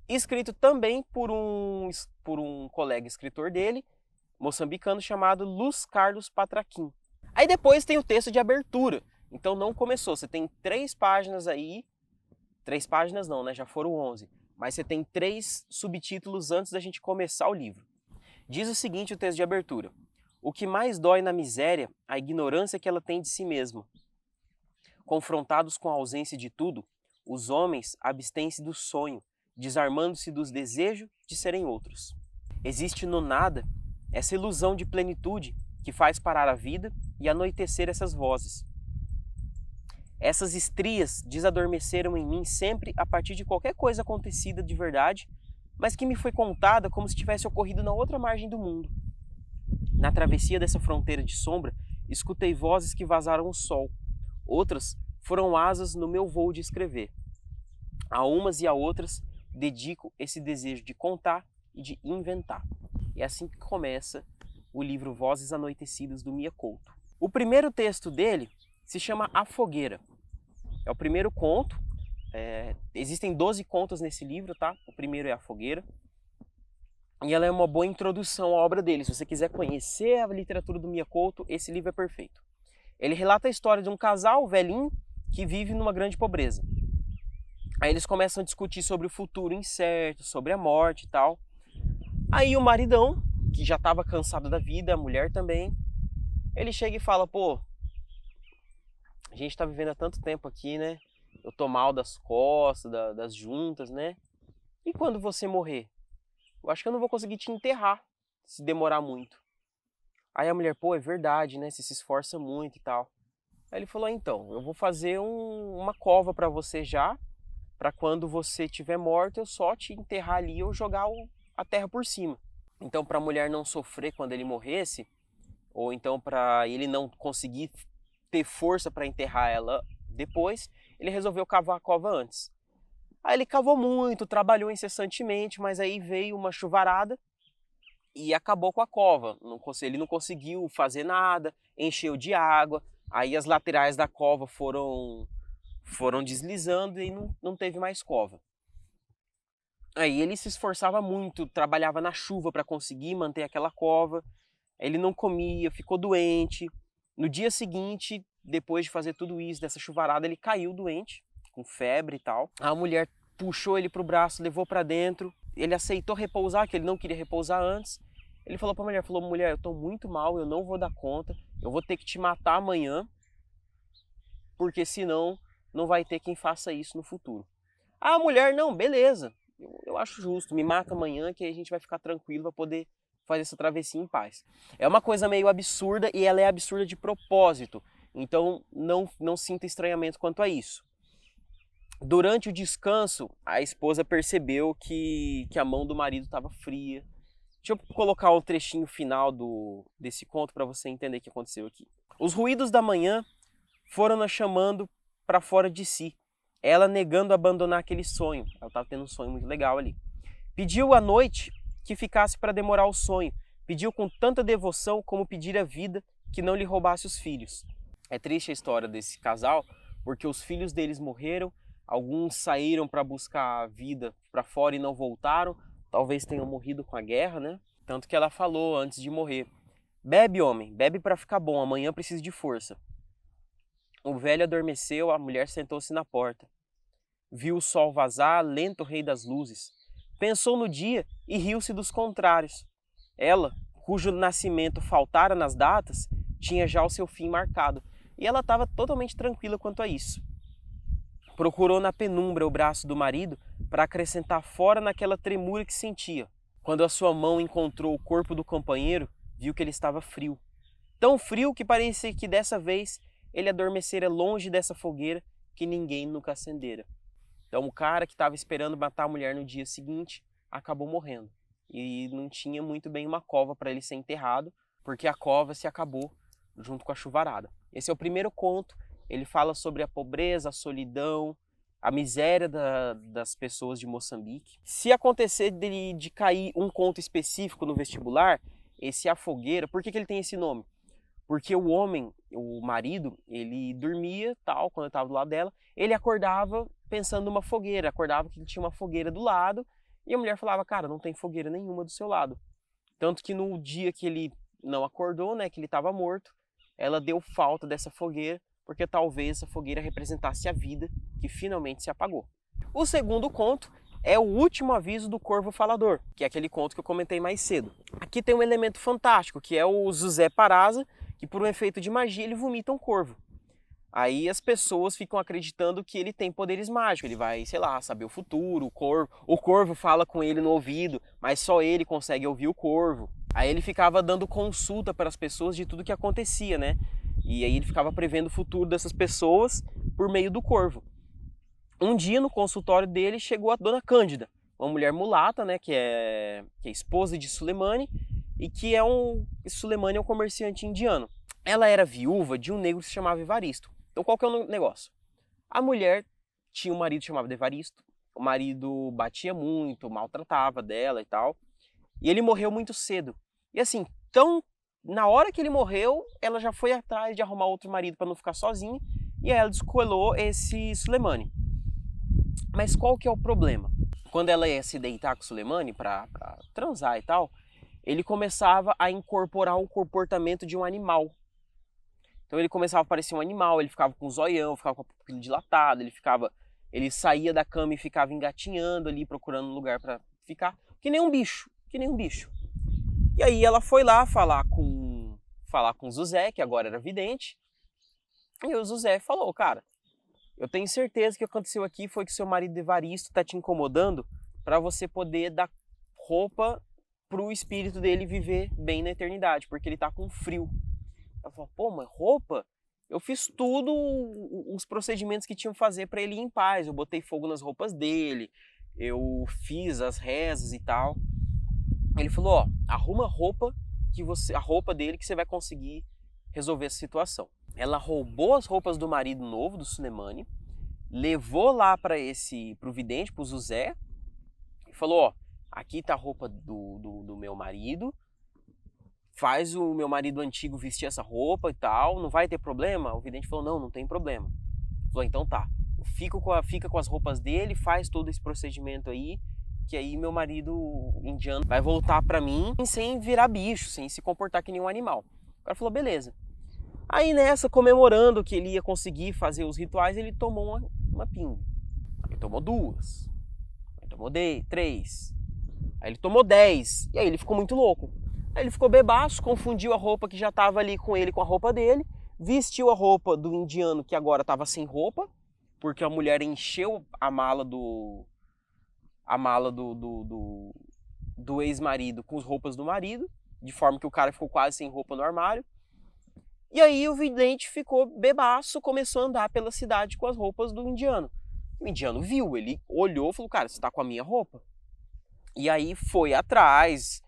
Escrito também por um colega escritor dele, moçambicano, chamado Luz Carlos Patraquim. Aí depois tem o texto de abertura. Então não começou, você tem 3 páginas aí, 3 páginas não, né? Já foram 11. Mas você tem 3 subtítulos antes da gente começar o livro. Diz o seguinte o texto de abertura: o que mais dói na miséria, a ignorância que ela tem de si mesma. Confrontados com a ausência de tudo, os homens abstêm-se do sonho, desarmando-se dos desejos de serem outros. Existe no nada essa ilusão de plenitude que faz parar a vida e anoitecer essas vozes. Essas estrias desadormeceram em mim sempre a partir de qualquer coisa acontecida de verdade mas que me foi contada como se tivesse ocorrido na outra margem do mundo. Na travessia dessa fronteira de sombra, escutei vozes que vazaram o sol. Outras foram asas no meu voo de escrever. A umas e a outras dedico esse desejo de contar e de inventar. É assim que começa o livro Vozes Anoitecidas do Mia Couto. O primeiro texto dele se chama A Fogueira. É o primeiro conto. Existem 12 contos nesse livro, tá? O primeiro é A Fogueira. E ela é uma boa introdução à obra dele. Se você quiser conhecer a literatura do Mia Couto, esse livro é perfeito. Ele relata a história de um casal velhinho que vive numa grande pobreza. Aí eles começam a discutir sobre o futuro incerto, sobre a morte e tal. Aí o maridão, que já estava cansado da vida, a mulher também, ele chega e fala, pô, a gente tá vivendo há tanto tempo aqui, né? Eu tô mal das costas, das juntas, né? E quando você morrer? Eu acho que eu não vou conseguir te enterrar, se demorar muito. Aí a mulher, pô, é verdade, né? Você se esforça muito e tal. Aí ele falou, então, eu vou fazer uma cova pra você já, pra quando você estiver morto, eu só te enterrar ali ou jogar a terra por cima. Então, pra mulher não sofrer quando ele morresse, ou então pra ele não conseguir ter força pra enterrar ela depois, ele resolveu cavar a cova antes. Aí ele cavou muito, trabalhou incessantemente, mas aí veio uma chuvarada e acabou com a cova. Ele não conseguiu fazer nada, encheu de água, aí as laterais da cova foram deslizando e não teve mais cova. Aí ele se esforçava muito, trabalhava na chuva para conseguir manter aquela cova, ele não comia, ficou doente. No dia seguinte, depois de fazer tudo isso, dessa chuvarada, ele caiu doente, com febre e tal. A mulher puxou ele pro braço, levou para dentro, ele aceitou repousar, que ele não queria repousar antes. Ele falou pra mulher, mulher, eu tô muito mal, eu não vou dar conta, eu vou ter que te matar amanhã, porque senão não vai ter quem faça isso no futuro. A mulher, não, beleza, eu acho justo, me mata amanhã que aí a gente vai ficar tranquilo para poder fazer essa travessia em paz. É uma coisa meio absurda e ela é absurda de propósito, então não sinta estranhamento quanto a isso. Durante o descanso, a esposa percebeu que a mão do marido estava fria. Deixa eu colocar um trechinho final desse conto para você entender o que aconteceu aqui. Os ruídos da manhã foram-na chamando para fora de si, ela negando abandonar aquele sonho. Ela estava tendo um sonho muito legal ali. Pediu à noite que ficasse para demorar o sonho. Pediu com tanta devoção como pedir a vida que não lhe roubasse os filhos. É triste a história desse casal, porque os filhos deles morreram, alguns saíram para buscar a vida para fora e não voltaram, talvez tenham morrido com a guerra, né? Tanto que ela falou antes de morrer, bebe homem, bebe para ficar bom, amanhã preciso de força. O velho adormeceu, a mulher sentou-se na porta. Viu o sol vazar, lento rei das luzes. Pensou no dia e riu-se dos contrários. Ela, cujo nascimento faltara nas datas, tinha já o seu fim marcado. E ela estava totalmente tranquila quanto a isso. Procurou na penumbra o braço do marido para acrescentar fora naquela tremura que sentia. Quando a sua mão encontrou o corpo do companheiro, viu que ele estava frio. Tão frio que parecia que dessa vez ele adormecera longe dessa fogueira que ninguém nunca acendera. Então o cara que estava esperando matar a mulher no dia seguinte acabou morrendo. E não tinha muito bem uma cova para ele ser enterrado, porque a cova se acabou junto com a chuvarada. Esse é o primeiro conto. Ele fala sobre a pobreza, a solidão, a miséria das pessoas de Moçambique. Se acontecer de cair um conto específico no vestibular, esse A Fogueira, por que ele tem esse nome? Porque o homem, o marido, ele dormia, tal, quando estava do lado dela, ele acordava pensando numa fogueira, acordava que ele tinha uma fogueira do lado, e a mulher falava, cara, não tem fogueira nenhuma do seu lado. Tanto que no dia que ele não acordou, né, que ele estava morto, ela deu falta dessa fogueira, porque talvez essa fogueira representasse a vida que finalmente se apagou. O segundo conto é o último aviso do corvo falador, que é aquele conto que eu comentei mais cedo. Aqui tem um elemento fantástico, que é o José Paraza, que por um efeito de magia ele vomita um corvo. Aí as pessoas ficam acreditando que ele tem poderes mágicos, ele vai, sei lá, saber o futuro, o corvo fala com ele no ouvido, mas só ele consegue ouvir o corvo. Aí ele ficava dando consulta para as pessoas de tudo que acontecia, né? E aí ele ficava prevendo o futuro dessas pessoas por meio do corvo. Um dia no consultório dele chegou a dona Cândida, uma mulher mulata, né, que é esposa de Sulemane, e que Sulemane é um comerciante indiano. Ela era viúva de um negro que se chamava Evaristo. Então qual que é o negócio? A mulher tinha um marido chamado Evaristo, o marido batia muito, maltratava dela e tal, e ele morreu muito cedo. E assim, na hora que ele morreu, ela já foi atrás de arrumar outro marido para não ficar sozinha, e aí ela descolou esse Sulemane. Mas qual que é o problema? Quando ela ia se deitar com o Sulemane para transar e tal, ele começava a incorporar o comportamento de um animal. Então ele começava a parecer um animal, ele ficava com o zoião, ficava com a pupila dilatada, ele saía da cama e ficava engatinhando ali, procurando um lugar para ficar, que nem um bicho. E aí ela foi lá falar com o Zuzé, que agora era vidente, e o Zuzé falou, cara, eu tenho certeza que o que aconteceu aqui foi que seu marido Evaristo tá te incomodando para você poder dar roupa pro espírito dele viver bem na eternidade, porque ele tá com frio. Ela falou, pô, mas roupa? Eu fiz tudo os procedimentos que tinham que fazer para ele ir em paz. Eu botei fogo nas roupas dele, eu fiz as rezas e tal. Ele falou, ó, arruma a roupa dele que você vai conseguir resolver essa situação. Ela roubou as roupas do marido novo, do Sulemane, levou lá pro vidente, pro Zuzé, e falou, ó, aqui tá a roupa do meu marido, faz o meu marido antigo vestir essa roupa e tal, não vai ter problema? O vidente falou, não tem problema. Falou, então tá, fica com as roupas dele, faz todo esse procedimento aí, que aí meu marido indiano vai voltar pra mim sem virar bicho, sem se comportar que nem um animal. O cara falou, beleza. Aí nessa, comemorando que ele ia conseguir fazer os rituais, ele tomou uma pinga. Ele tomou 2, ele tomou 3, aí ele tomou 10, e aí ele ficou muito louco. Aí ele ficou bebaço, confundiu a roupa que já estava ali com ele com a roupa dele, vestiu a roupa do indiano que agora estava sem roupa, porque a mulher encheu a mala do ex-marido com as roupas do marido, de forma que o cara ficou quase sem roupa no armário. E aí o vidente ficou bebaço, começou a andar pela cidade com as roupas do indiano. O indiano viu, ele olhou e falou, cara, você tá com a minha roupa? E aí foi atrás,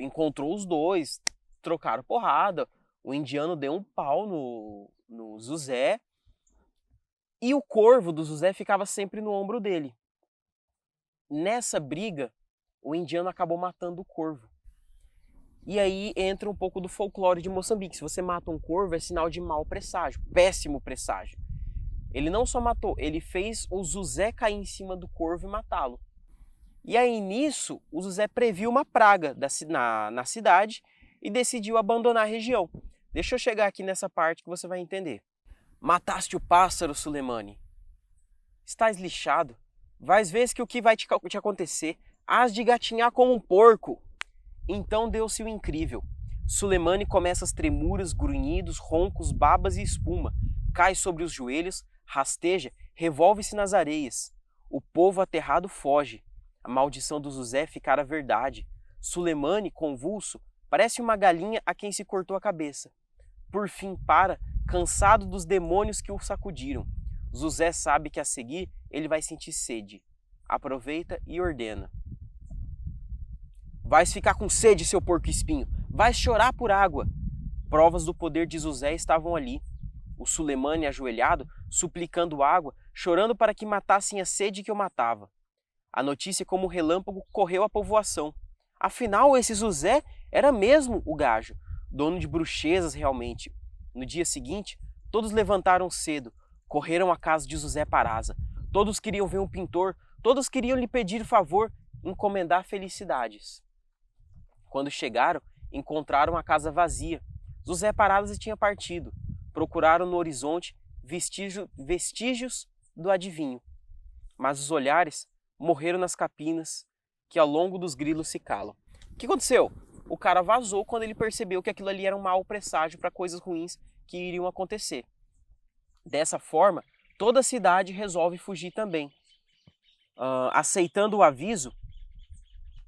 encontrou os dois, trocaram porrada, o indiano deu um pau no Zuzé, e o corvo do Zuzé ficava sempre no ombro dele. Nessa briga, o indiano acabou matando o corvo. E aí entra um pouco do folclore de Moçambique. Se você mata um corvo, é sinal de mau presságio, péssimo presságio. Ele não só matou, ele fez o Zuzé cair em cima do corvo e matá-lo. E aí nisso, o Zuzé previu uma praga na cidade e decidiu abandonar a região. Deixa eu chegar aqui nessa parte que você vai entender. Mataste o pássaro, Sulemane. Estás lixado. Vais ver que o que vai te acontecer. Hás de gatinhar como um porco. Então deu-se o incrível. Sulemane começa as tremuras, grunhidos, roncos, babas e espuma. Cai sobre os joelhos, rasteja, revolve-se nas areias. O povo aterrado foge. A maldição do Zuzé ficara verdade. Sulemane, convulso, parece uma galinha a quem se cortou a cabeça. Por fim para, cansado dos demônios que o sacudiram. Zuzé sabe que a seguir ele vai sentir sede. Aproveita e ordena. Vais ficar com sede, seu porco-espinho. Vais chorar por água. Provas do poder de Zuzé estavam ali. O Sulemane ajoelhado, suplicando água, chorando para que matassem a sede que o matava. A notícia como um relâmpago correu à povoação. Afinal, esse Zuzé era mesmo o gajo, dono de bruxezas realmente. No dia seguinte, todos levantaram cedo, correram à casa de Zuzé Parasa. Todos queriam ver um pintor, todos queriam lhe pedir favor, encomendar felicidades. Quando chegaram, encontraram a casa vazia. Zuzé Parasa tinha partido. Procuraram no horizonte vestígios do adivinho. Mas os olhares morreram nas capinas que ao longo dos grilos se calam. O que aconteceu? O cara vazou quando ele percebeu que aquilo ali era um mau presságio para coisas ruins que iriam acontecer. Dessa forma, toda a cidade resolve fugir também. Aceitando o aviso,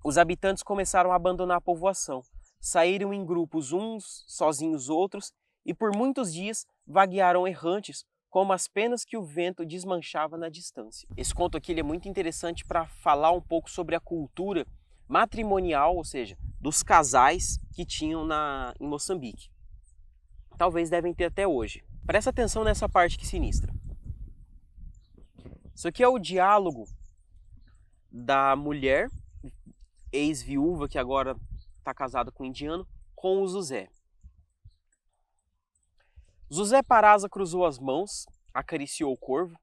os habitantes começaram a abandonar a povoação. Saíram em grupos, uns sozinhos, outros, e por muitos dias vaguearam errantes, como as penas que o vento desmanchava na distância. Esse conto aqui ele é muito interessante para falar um pouco sobre a cultura matrimonial, ou seja, dos casais que tinham em Moçambique. Talvez devem ter até hoje. Presta atenção nessa parte que sinistra. Isso aqui é o diálogo da mulher, ex-viúva, que agora está casada com um indiano, com o José. José Paraza cruzou as mãos, acariciou o corvo,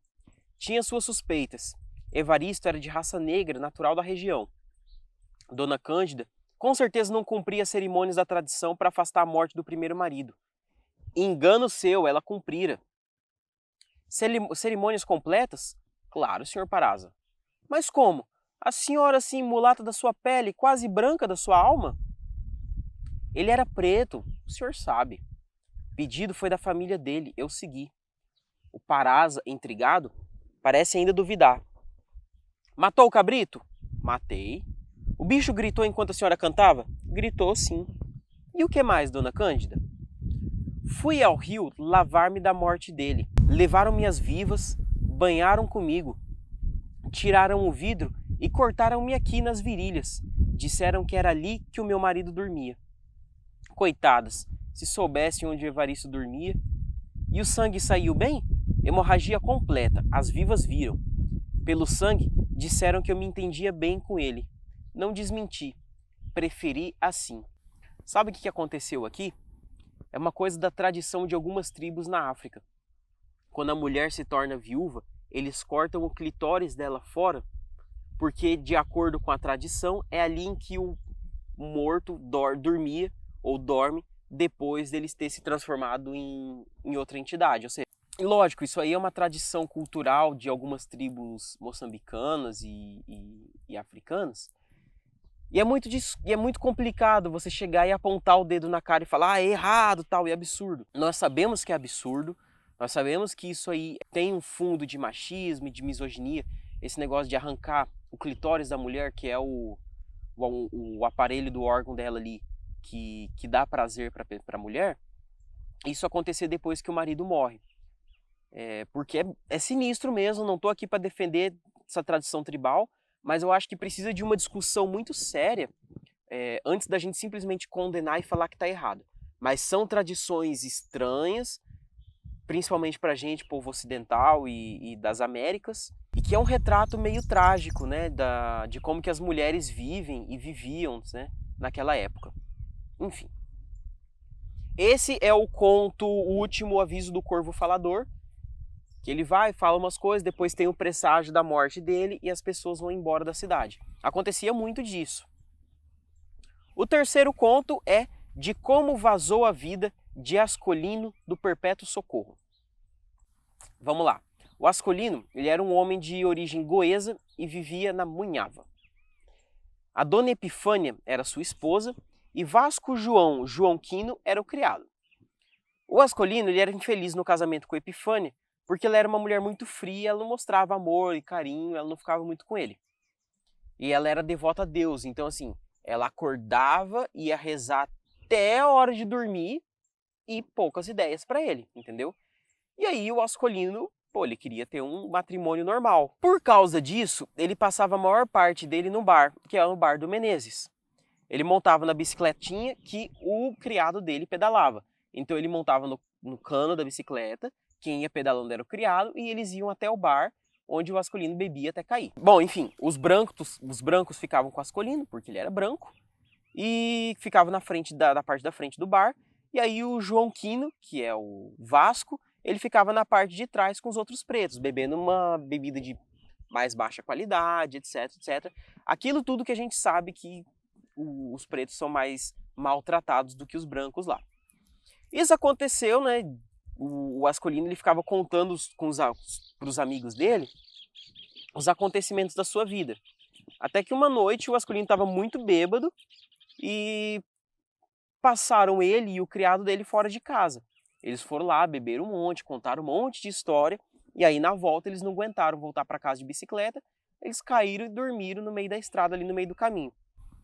tinha suas suspeitas. Evaristo era de raça negra, natural da região. Dona Cândida com certeza não cumpria as cerimônias da tradição para afastar a morte do primeiro marido. Engano seu, ela cumprira. Cerimônias completas? Claro, senhor Paraza. Mas como? A senhora assim, mulata da sua pele, quase branca da sua alma? Ele era preto, o senhor sabe. O pedido foi da família dele, eu segui. O Paraza, intrigado, parece ainda duvidar. Matou o cabrito? Matei. O bicho gritou enquanto a senhora cantava? Gritou sim. E o que mais, dona Cândida? Fui ao rio lavar-me da morte dele. Levaram minhas vivas, banharam comigo, tiraram o vidro e cortaram-me aqui nas virilhas. Disseram que era ali que o meu marido dormia. Coitadas, se soubessem onde o Evaristo dormia. E o sangue saiu bem? Hemorragia completa, as vivas viram. Pelo sangue, disseram que eu me entendia bem com ele. Não desmenti, preferi assim. Sabe o que aconteceu aqui? É uma coisa da tradição de algumas tribos na África. Quando a mulher se torna viúva, eles cortam o clitóris dela fora, porque, de acordo com a tradição, é ali em que o morto dormia ou dorme depois deles ter se transformado em outra entidade. Ou seja, lógico, isso aí é uma tradição cultural de algumas tribos moçambicanas e africanas. E é muito complicado você chegar e apontar o dedo na cara e falar, é errado, tal, é absurdo. Nós sabemos que é absurdo, nós sabemos que isso aí tem um fundo de machismo e de misoginia, esse negócio de arrancar o clitóris da mulher, que é o aparelho do órgão dela ali, que dá prazer para a mulher, isso acontecer depois que o marido morre. Porque é sinistro mesmo, não estou aqui para defender essa tradição tribal, mas eu acho que precisa de uma discussão muito séria antes da gente simplesmente condenar e falar que está errado. Mas são tradições estranhas, principalmente para a gente, povo ocidental e das Américas, e que é um retrato meio trágico, né, de como que as mulheres vivem e viviam, né, naquela época. Enfim. Esse é o conto O Último Aviso do Corvo Falador, que ele vai, fala umas coisas, depois tem o presságio da morte dele e as pessoas vão embora da cidade. Acontecia muito disso. O terceiro conto é de como vazou a vida de Ascolino do Perpétuo Socorro. Vamos lá. O Ascolino, ele era um homem de origem goesa e vivia na Munhava. A dona Epifânia era sua esposa e Vasco João Quino era o criado. O Ascolino ele era infeliz no casamento com Epifânia, porque ela era uma mulher muito fria, ela não mostrava amor e carinho, ela não ficava muito com ele. E ela era devota a Deus, então assim, ela acordava, ia rezar até a hora de dormir e poucas ideias para ele, entendeu? E aí o Ascolino, ele queria ter um matrimônio normal. Por causa disso, ele passava a maior parte dele no bar, que é o bar do Menezes. Ele montava na bicicletinha que o criado dele pedalava. Então ele montava no cano da bicicleta, quem ia pedalando era o criado, e eles iam até o bar, onde o Ascolino bebia até cair. Bom, enfim, os brancos ficavam com o Ascolino, porque ele era branco, e ficava na frente da parte da frente do bar, e aí o João Quino, que é o Vasco, ele ficava na parte de trás com os outros pretos, bebendo uma bebida de mais baixa qualidade, etc, etc. Aquilo tudo que a gente sabe que os pretos são mais maltratados do que os brancos lá. Isso aconteceu, né? O Ascolino ele ficava contando para os amigos dele os acontecimentos da sua vida. Até que uma noite o Ascolino estava muito bêbado e passaram ele e o criado dele fora de casa. Eles foram lá, beberam um monte, contaram um monte de história, e aí na volta eles não aguentaram voltar para casa de bicicleta, eles caíram e dormiram no meio da estrada, ali no meio do caminho.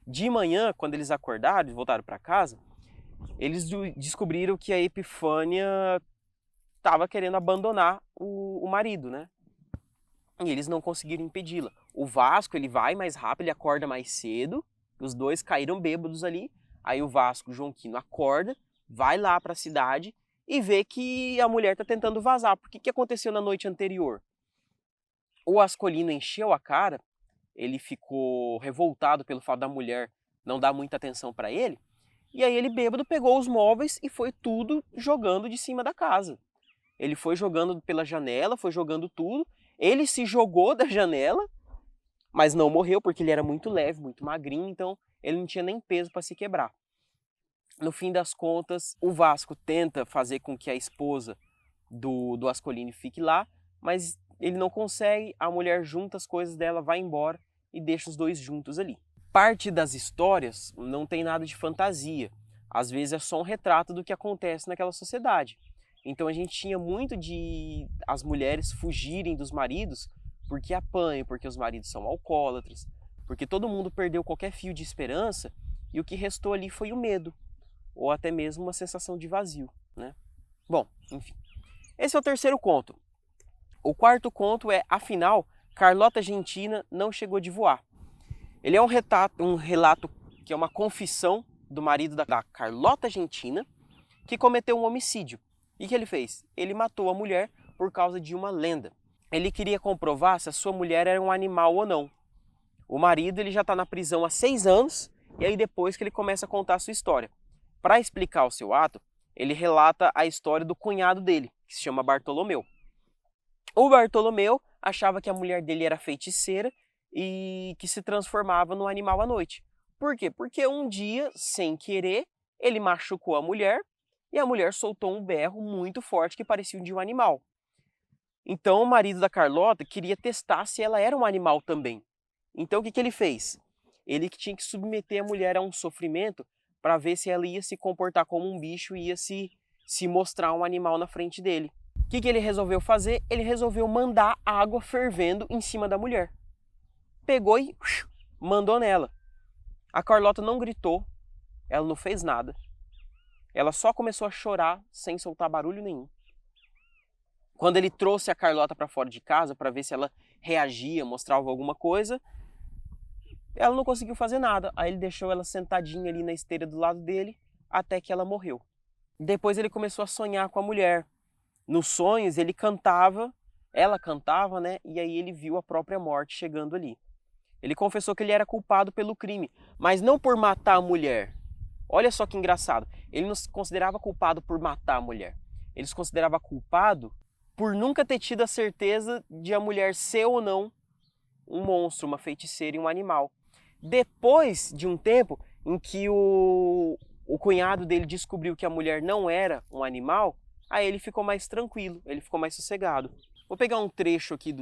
De manhã, quando eles acordaram e voltaram para casa, eles descobriram que a Epifânia estava querendo abandonar o marido, né? E eles não conseguiram impedi-la. O Vasco, ele vai mais rápido, ele acorda mais cedo, os dois caíram bêbados ali, aí o Vasco, o João Quino, acorda, vai lá para a cidade e vê que a mulher está tentando vazar. Porque o que aconteceu na noite anterior? O Ascolino encheu a cara, ele ficou revoltado pelo fato da mulher não dar muita atenção para ele, e aí ele bêbado pegou os móveis e foi tudo jogando de cima da casa. Ele foi jogando pela janela, foi jogando tudo, ele se jogou da janela, mas não morreu porque ele era muito leve, muito magrinho, então ele não tinha nem peso para se quebrar. No fim das contas, o Vasco tenta fazer com que a esposa do Ascolini fique lá, mas ele não consegue, a mulher junta as coisas dela, vai embora e deixa os dois juntos ali. Parte das histórias não tem nada de fantasia, às vezes é só um retrato do que acontece naquela sociedade. Então a gente tinha muito de as mulheres fugirem dos maridos porque apanham, porque os maridos são alcoólatras, porque todo mundo perdeu qualquer fio de esperança e o que restou ali foi o medo, ou até mesmo uma sensação de vazio, né? Bom, enfim. Esse é o terceiro conto. O quarto conto é, afinal, Carlota Gentina não chegou de voar. Ele é um relato que é uma confissão do marido da Carlota Gentina, que cometeu um homicídio. E o que ele fez? Ele matou a mulher por causa de uma lenda. Ele queria comprovar se a sua mulher era um animal ou não. O marido ele já está na prisão há 6 anos, e aí depois que ele começa a contar a sua história. Para explicar o seu ato, ele relata a história do cunhado dele, que se chama Bartolomeu. O Bartolomeu achava que a mulher dele era feiticeira e que se transformava num animal à noite. Por quê? Porque um dia, sem querer, ele machucou a mulher e a mulher soltou um berro muito forte que parecia um de um animal. Então o marido da Carlota queria testar se ela era um animal também. Então o que ele fez? Ele tinha que submeter a mulher a um sofrimento para ver se ela ia se comportar como um bicho e ia se mostrar um animal na frente dele. O que ele resolveu fazer? Ele resolveu mandar água fervendo em cima da mulher. Pegou e mandou nela. A Carlota não gritou, ela não fez nada. Ela só começou a chorar sem soltar barulho nenhum. Quando ele trouxe a Carlota para fora de casa para ver se ela reagia, mostrava alguma coisa, ela não conseguiu fazer nada. Aí ele deixou ela sentadinha ali na esteira do lado dele até que ela morreu. Depois ele começou a sonhar com a mulher. Nos sonhos ele cantava, ela cantava, né? E aí ele viu a própria morte chegando ali. Ele confessou que ele era culpado pelo crime, mas não por matar a mulher. Olha só que engraçado. Ele não se considerava culpado por matar a mulher. Ele se considerava culpado por nunca ter tido a certeza de a mulher ser ou não um monstro, uma feiticeira e um animal. Depois de um tempo em que o cunhado dele descobriu que a mulher não era um animal, aí ele ficou mais tranquilo, ele ficou mais sossegado. Vou pegar um trecho aqui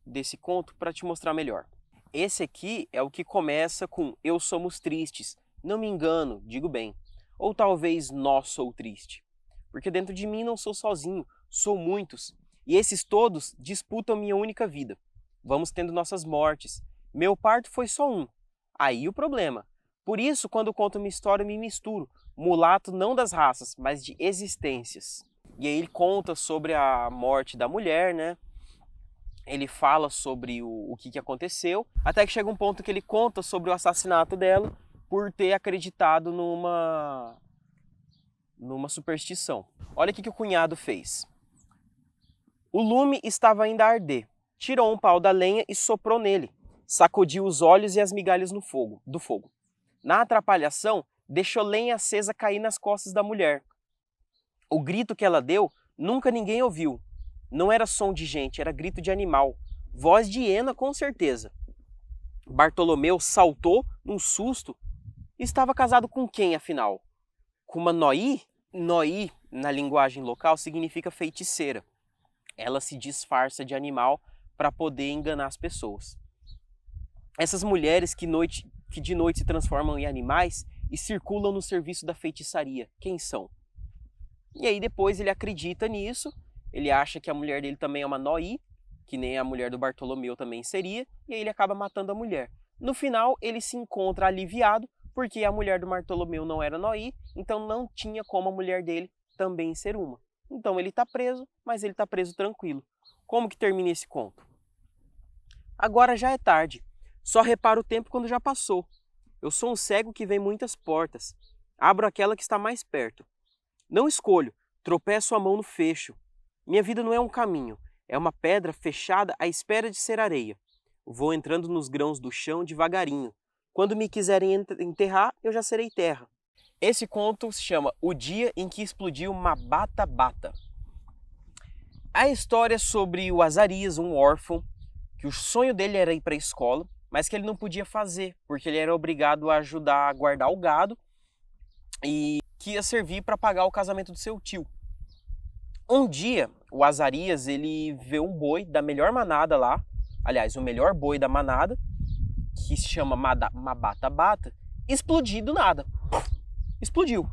desse conto para te mostrar melhor. Esse aqui é o que começa com "Eu somos tristes, não me engano, digo bem. Ou talvez nós sou triste. Porque dentro de mim não sou sozinho, sou muitos. E esses todos disputam minha única vida. Vamos tendo nossas mortes. Meu parto foi só um. Aí o problema. Por isso, quando conto uma história, eu me misturo. Mulato não das raças, mas de existências." E aí ele conta sobre a morte da mulher, né? Ele fala sobre o que aconteceu, até que chega um ponto que ele conta sobre o assassinato dela por ter acreditado numa superstição. Olha o que o cunhado fez. O lume estava ainda a arder. Tirou um pau da lenha e soprou nele. Sacudiu os olhos e as migalhas do fogo. Na atrapalhação, deixou lenha acesa cair nas costas da mulher. O grito que ela deu, nunca ninguém ouviu. Não era som de gente, era grito de animal. Voz de hiena, com certeza. Bartolomeu saltou num susto. Estava casado com quem, afinal? Com uma Noí? Noí, na linguagem local, significa feiticeira. Ela se disfarça de animal para poder enganar as pessoas. Essas mulheres que de noite se transformam em animais e circulam no serviço da feitiçaria, quem são? E aí depois ele acredita nisso, ele acha que a mulher dele também é uma Noí, que nem a mulher do Bartolomeu também seria, e aí ele acaba matando a mulher. No final, ele se encontra aliviado, porque a mulher do Bartolomeu não era Noí, então não tinha como a mulher dele também ser uma. Então ele está preso, mas ele está preso tranquilo. Como que termina esse conto? Agora já é tarde. Só reparo o tempo quando já passou. Eu sou um cego que vê muitas portas. Abro aquela que está mais perto. Não escolho, tropeço a mão no fecho. Minha vida não é um caminho, é uma pedra fechada à espera de ser areia. Vou entrando nos grãos do chão devagarinho. Quando me quiserem enterrar, eu já serei terra. Esse conto se chama O Dia em que Explodiu Mabata Bata. A história é sobre o Azarias, um órfão, que o sonho dele era ir para a escola, mas que ele não podia fazer, porque ele era obrigado a ajudar a guardar o gado e que ia servir para pagar o casamento do seu tio. Um dia, o Azarias, ele vê um boi da melhor manada lá, aliás, o melhor boi da manada, que se chama Mabata Bata, explodir do nada. Explodiu.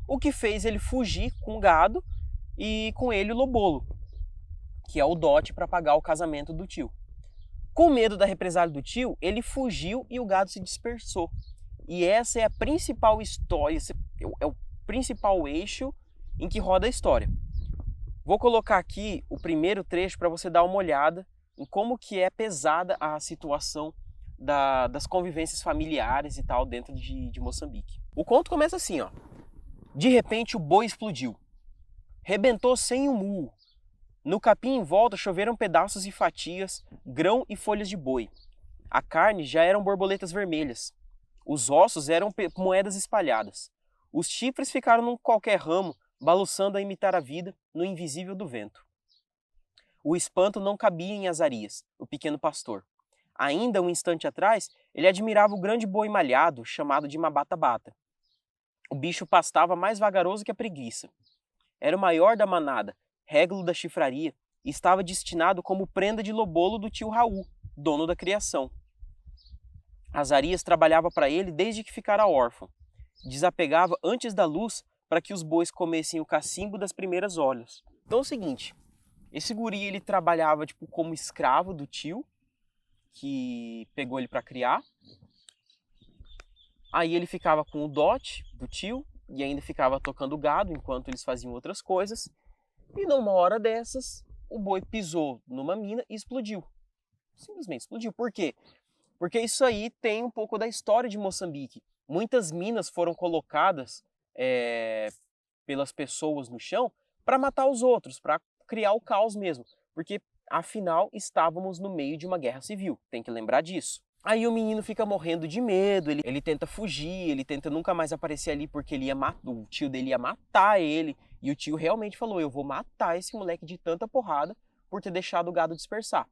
O que fez ele fugir com o gado e com ele o lobolo, que é o dote para pagar o casamento do tio. Com medo da represália do tio, ele fugiu e o gado se dispersou. E essa é a principal história, esse é o principal eixo em que roda a história. Vou colocar aqui o primeiro trecho para você dar uma olhada em como que é pesada a situação das convivências familiares e tal dentro de Moçambique. O conto começa assim, ó. De repente o boi explodiu. Rebentou sem um murro. No capim em volta choveram pedaços e fatias, grão e folhas de boi. A carne já eram borboletas vermelhas. Os ossos eram moedas espalhadas. Os chifres ficaram num qualquer ramo, balançando a imitar a vida no invisível do vento. O espanto não cabia em Azarias, o pequeno pastor. Ainda um instante atrás, ele admirava o grande boi malhado, chamado de Mabata Bata. O bicho pastava mais vagaroso que a preguiça. Era o maior da manada, régulo da chifraria, e estava destinado como prenda de lobolo do tio Raul, dono da criação. Azarias trabalhava para ele desde que ficara órfão. Desapegava antes da luz para que os bois comessem o cacimbo das primeiras olhas. Então é o seguinte, esse guri ele trabalhava como escravo do tio, que pegou ele para criar. Aí ele ficava com o dote do tio e ainda ficava tocando gado enquanto eles faziam outras coisas. E numa hora dessas, o boi pisou numa mina e explodiu. Simplesmente explodiu. Por quê? Porque isso aí tem um pouco da história de Moçambique. Muitas minas foram colocadas pelas pessoas no chão para matar os outros, para criar o caos mesmo. Porque, afinal, estávamos no meio de uma guerra civil. Tem que lembrar disso. Aí o menino fica morrendo de medo, ele tenta fugir, ele tenta nunca mais aparecer ali porque o tio dele ia matar ele. E o tio realmente falou, eu vou matar esse moleque de tanta porrada por ter deixado o gado dispersar.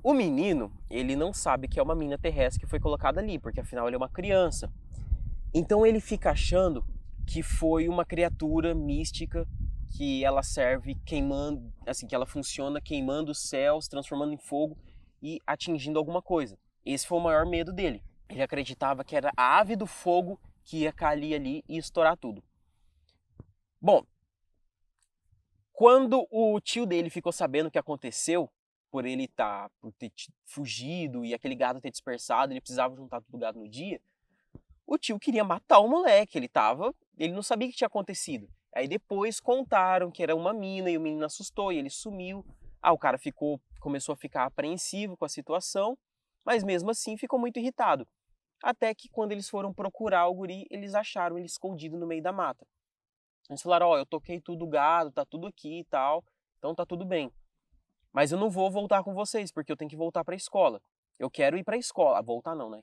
O menino, ele não sabe que é uma mina terrestre que foi colocada ali, porque afinal ele é uma criança. Então ele fica achando que foi uma criatura mística, que ela serve queimando, assim, que ela funciona queimando os céus, transformando em fogo e atingindo alguma coisa. Esse foi o maior medo dele. Ele acreditava que era a ave do fogo que ia cair ali e estourar tudo. Bom, quando o tio dele ficou sabendo o que aconteceu, por ter fugido e aquele gado ter dispersado, ele precisava juntar todo o gado no dia, o tio queria matar o moleque, ele não sabia o que tinha acontecido. Aí depois contaram que era uma mina e o menino assustou e ele sumiu. O cara começou a ficar apreensivo com a situação, mas mesmo assim ficou muito irritado. Até que quando eles foram procurar o guri, eles acharam ele escondido no meio da mata. Eles falaram, eu toquei tudo o gado, tá tudo aqui e tal, então tá tudo bem. Mas eu não vou voltar com vocês, porque eu tenho que voltar para a escola. Eu quero ir para a escola. Voltar não, né?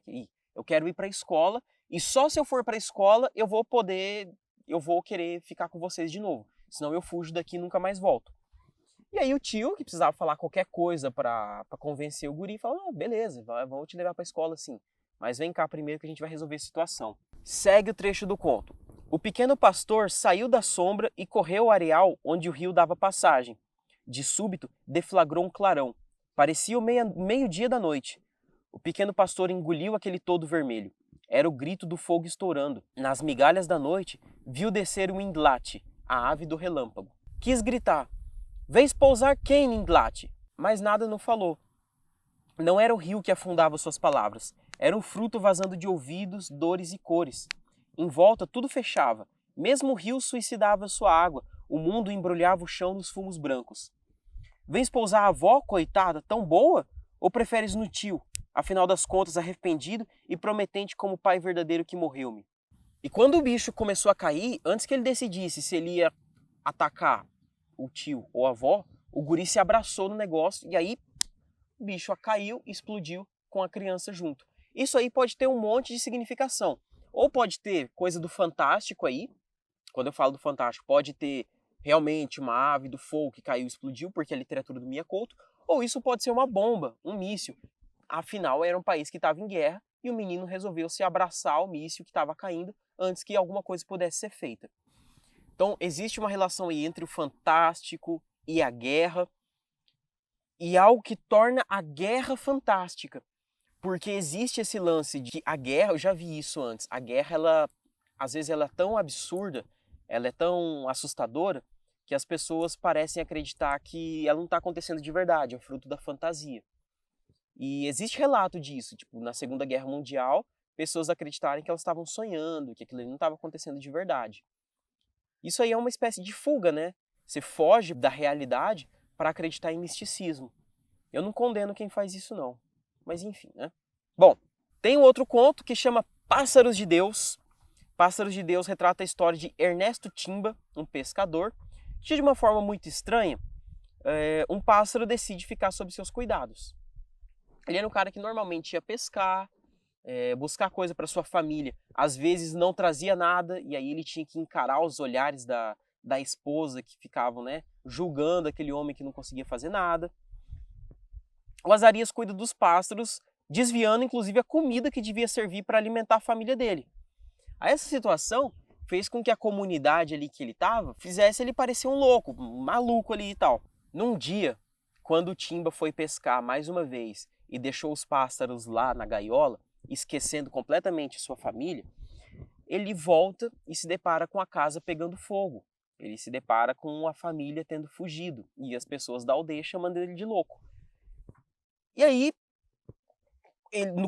Eu quero ir para a escola e só se eu for para a escola eu vou querer ficar com vocês de novo. Senão eu fujo daqui e nunca mais volto. E aí o tio, que precisava falar qualquer coisa para convencer o guri, falou, beleza, vamos te levar para a escola sim. Mas vem cá primeiro que a gente vai resolver a situação. Segue o trecho do conto. O pequeno pastor saiu da sombra e correu ao areal onde o rio dava passagem. De súbito, deflagrou um clarão. Parecia o meio-dia da noite. O pequeno pastor engoliu aquele todo vermelho. Era o grito do fogo estourando. Nas migalhas da noite, viu descer o Indlate, a ave do relâmpago. Quis gritar, vês pousar quem, Indlate? Mas nada não falou. Não era o rio que afundava suas palavras. Era um fruto vazando de ouvidos, dores e cores. Em volta tudo fechava. Mesmo o rio suicidava sua água, o mundo embrulhava o chão nos fumos brancos. Vens pousar a avó, coitada, tão boa? Ou preferes no tio, afinal das contas arrependido e prometente como pai verdadeiro que morreu-me? E quando o bicho começou a cair, antes que ele decidisse se ele ia atacar o tio ou a avó, o guri se abraçou no negócio e aí o bicho caiu e explodiu com a criança junto. Isso aí pode ter um monte de significação. Ou pode ter coisa do fantástico aí. Quando eu falo do fantástico, pode ter realmente uma ave do fogo que caiu e explodiu, porque é a literatura do Mia Couto. Ou isso pode ser uma bomba, um míssil. Afinal, era um país que estava em guerra e o menino resolveu se abraçar ao míssil que estava caindo antes que alguma coisa pudesse ser feita. Então, existe uma relação aí entre o fantástico e a guerra, e algo que torna a guerra fantástica. Porque existe esse lance de que a guerra, eu já vi isso antes, a guerra, ela, às vezes ela é tão absurda, ela é tão assustadora, que as pessoas parecem acreditar que ela não está acontecendo de verdade, é fruto da fantasia. E existe relato disso, tipo, na Segunda Guerra Mundial, pessoas acreditarem que elas estavam sonhando, que aquilo ali não estava acontecendo de verdade. Isso aí é uma espécie de fuga, né? Você foge da realidade para acreditar em misticismo. Eu não condeno quem faz isso não, mas enfim, né? Bom, tem um outro conto que chama Pássaros de Deus. Pássaros de Deus retrata a história de Ernesto Timba, um pescador, que de uma forma muito estranha, um pássaro decide ficar sob seus cuidados. Ele era um cara que normalmente ia pescar, buscar coisa para sua família. Às vezes não trazia nada e aí ele tinha que encarar os olhares da esposa que ficavam, né, julgando aquele homem que não conseguia fazer nada. O Azarias cuida dos pássaros, desviando inclusive a comida que devia servir para alimentar a família dele. Aí essa situação fez com que a comunidade ali que ele estava fizesse ele parecer um louco, um maluco ali e tal. Num dia, quando o Timba foi pescar mais uma vez e deixou os pássaros lá na gaiola, esquecendo completamente sua família, ele volta e se depara com a casa pegando fogo. Ele se depara com a família tendo fugido e as pessoas da aldeia chamando ele de louco. E aí,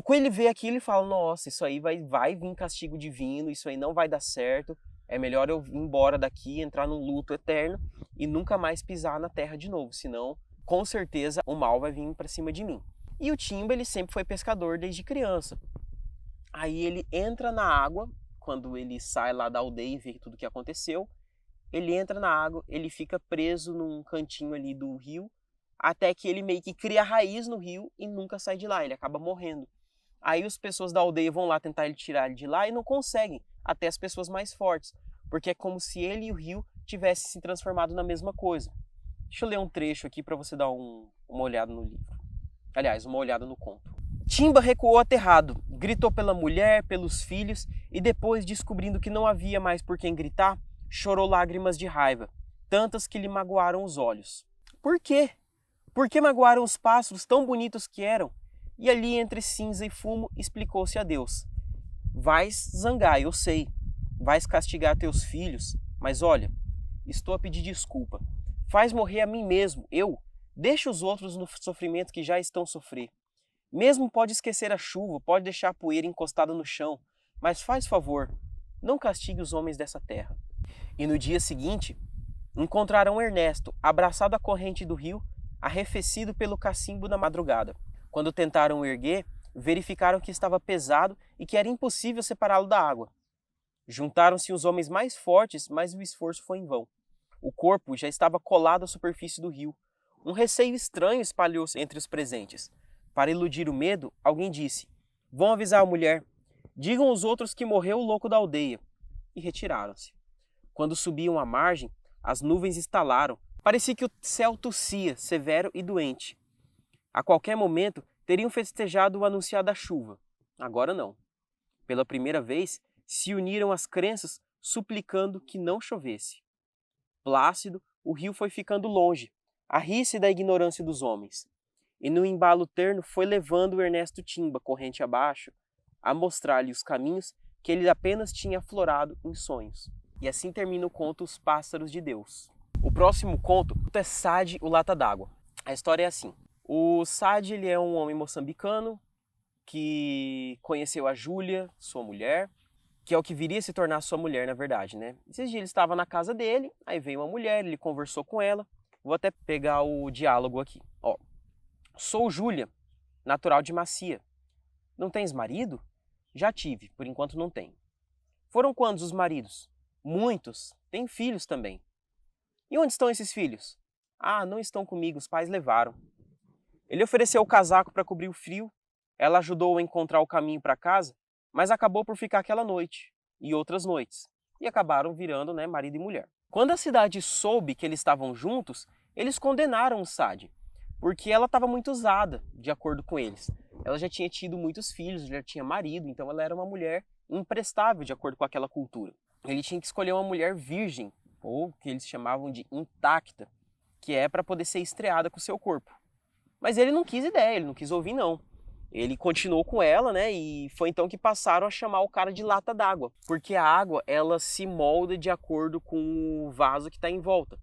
quando ele vê aquilo, ele fala, nossa, isso aí vai vir castigo divino, isso aí não vai dar certo, é melhor eu ir embora daqui, entrar num luto eterno e nunca mais pisar na terra de novo, senão, com certeza, o mal vai vir para cima de mim. E o Timba, ele sempre foi pescador desde criança. Aí ele entra na água, quando ele sai lá da aldeia e vê tudo o que aconteceu, ele entra na água, ele fica preso num cantinho ali do rio, até que ele meio que cria raiz no rio e nunca sai de lá, ele acaba morrendo. Aí as pessoas da aldeia vão lá tentar tirar ele de lá e não conseguem, até as pessoas mais fortes, porque é como se ele e o rio tivessem se transformado na mesma coisa. Deixa eu ler um trecho aqui para você dar uma olhada no livro. Aliás, uma olhada no conto. Timba recuou aterrado, gritou pela mulher, pelos filhos e depois, descobrindo que não havia mais por quem gritar, chorou lágrimas de raiva, tantas que lhe magoaram os olhos. Por quê? Por que magoaram os pássaros tão bonitos que eram? E ali, entre cinza e fumo, explicou-se a Deus. Vais zangar, eu sei. Vais castigar teus filhos. Mas olha, estou a pedir desculpa. Faz morrer a mim mesmo, eu. Deixa os outros no sofrimento que já estão a sofrer. Mesmo pode esquecer a chuva, pode deixar a poeira encostada no chão. Mas faz favor, não castigue os homens dessa terra. E no dia seguinte, encontraram Ernesto, abraçado à corrente do rio, arrefecido pelo cacimbo na madrugada. Quando tentaram o erguer, verificaram que estava pesado e que era impossível separá-lo da água. Juntaram-se os homens mais fortes, mas o esforço foi em vão. O corpo já estava colado à superfície do rio. Um receio estranho espalhou-se entre os presentes. Para iludir o medo, alguém disse: "Vão avisar a mulher. Digam aos outros que morreu o louco da aldeia." E retiraram-se. Quando subiam à margem, as nuvens estalaram. Parecia que o céu tossia, severo e doente. A qualquer momento, teriam festejado o anunciar da chuva. Agora não. Pela primeira vez, se uniram as crenças, suplicando que não chovesse. Plácido, o rio foi ficando longe, a rir-se da ignorância dos homens. E no embalo terno foi levando o Ernesto Timba, corrente abaixo, a mostrar-lhe os caminhos que ele apenas tinha aflorado em sonhos. E assim termina o conto Os Pássaros de Deus. O próximo conto é Sade, o Lata d'Água. A história é assim. O Sade, ele é um homem moçambicano que conheceu a Júlia, sua mulher, que é o que viria a se tornar sua mulher, na verdade, né? Esses dias ele estava na casa dele, aí veio uma mulher, ele conversou com ela. Vou até pegar o diálogo aqui. Ó, sou Júlia, natural de Macia. Não tens marido? Já tive, por enquanto não tenho. Foram quantos os maridos? Muitos. Tem filhos também. E onde estão esses filhos? Ah, não estão comigo, os pais levaram. Ele ofereceu o casaco para cobrir o frio, ela ajudou a encontrar o caminho para casa, mas acabou por ficar aquela noite e outras noites, e acabaram virando, né, marido e mulher. Quando a cidade soube que eles estavam juntos, eles condenaram o Sade, porque ela estava muito usada, de acordo com eles. Ela já tinha tido muitos filhos, já tinha marido, então ela era uma mulher imprestável, de acordo com aquela cultura. Ele tinha que escolher uma mulher virgem, ou que eles chamavam de intacta, que é para poder ser estreada com o seu corpo. Mas ele não quis ideia, ele não quis ouvir não. Ele continuou com ela, né? E foi então que passaram a chamar o cara de lata d'água, porque a água ela se molda de acordo com o vaso que está em volta.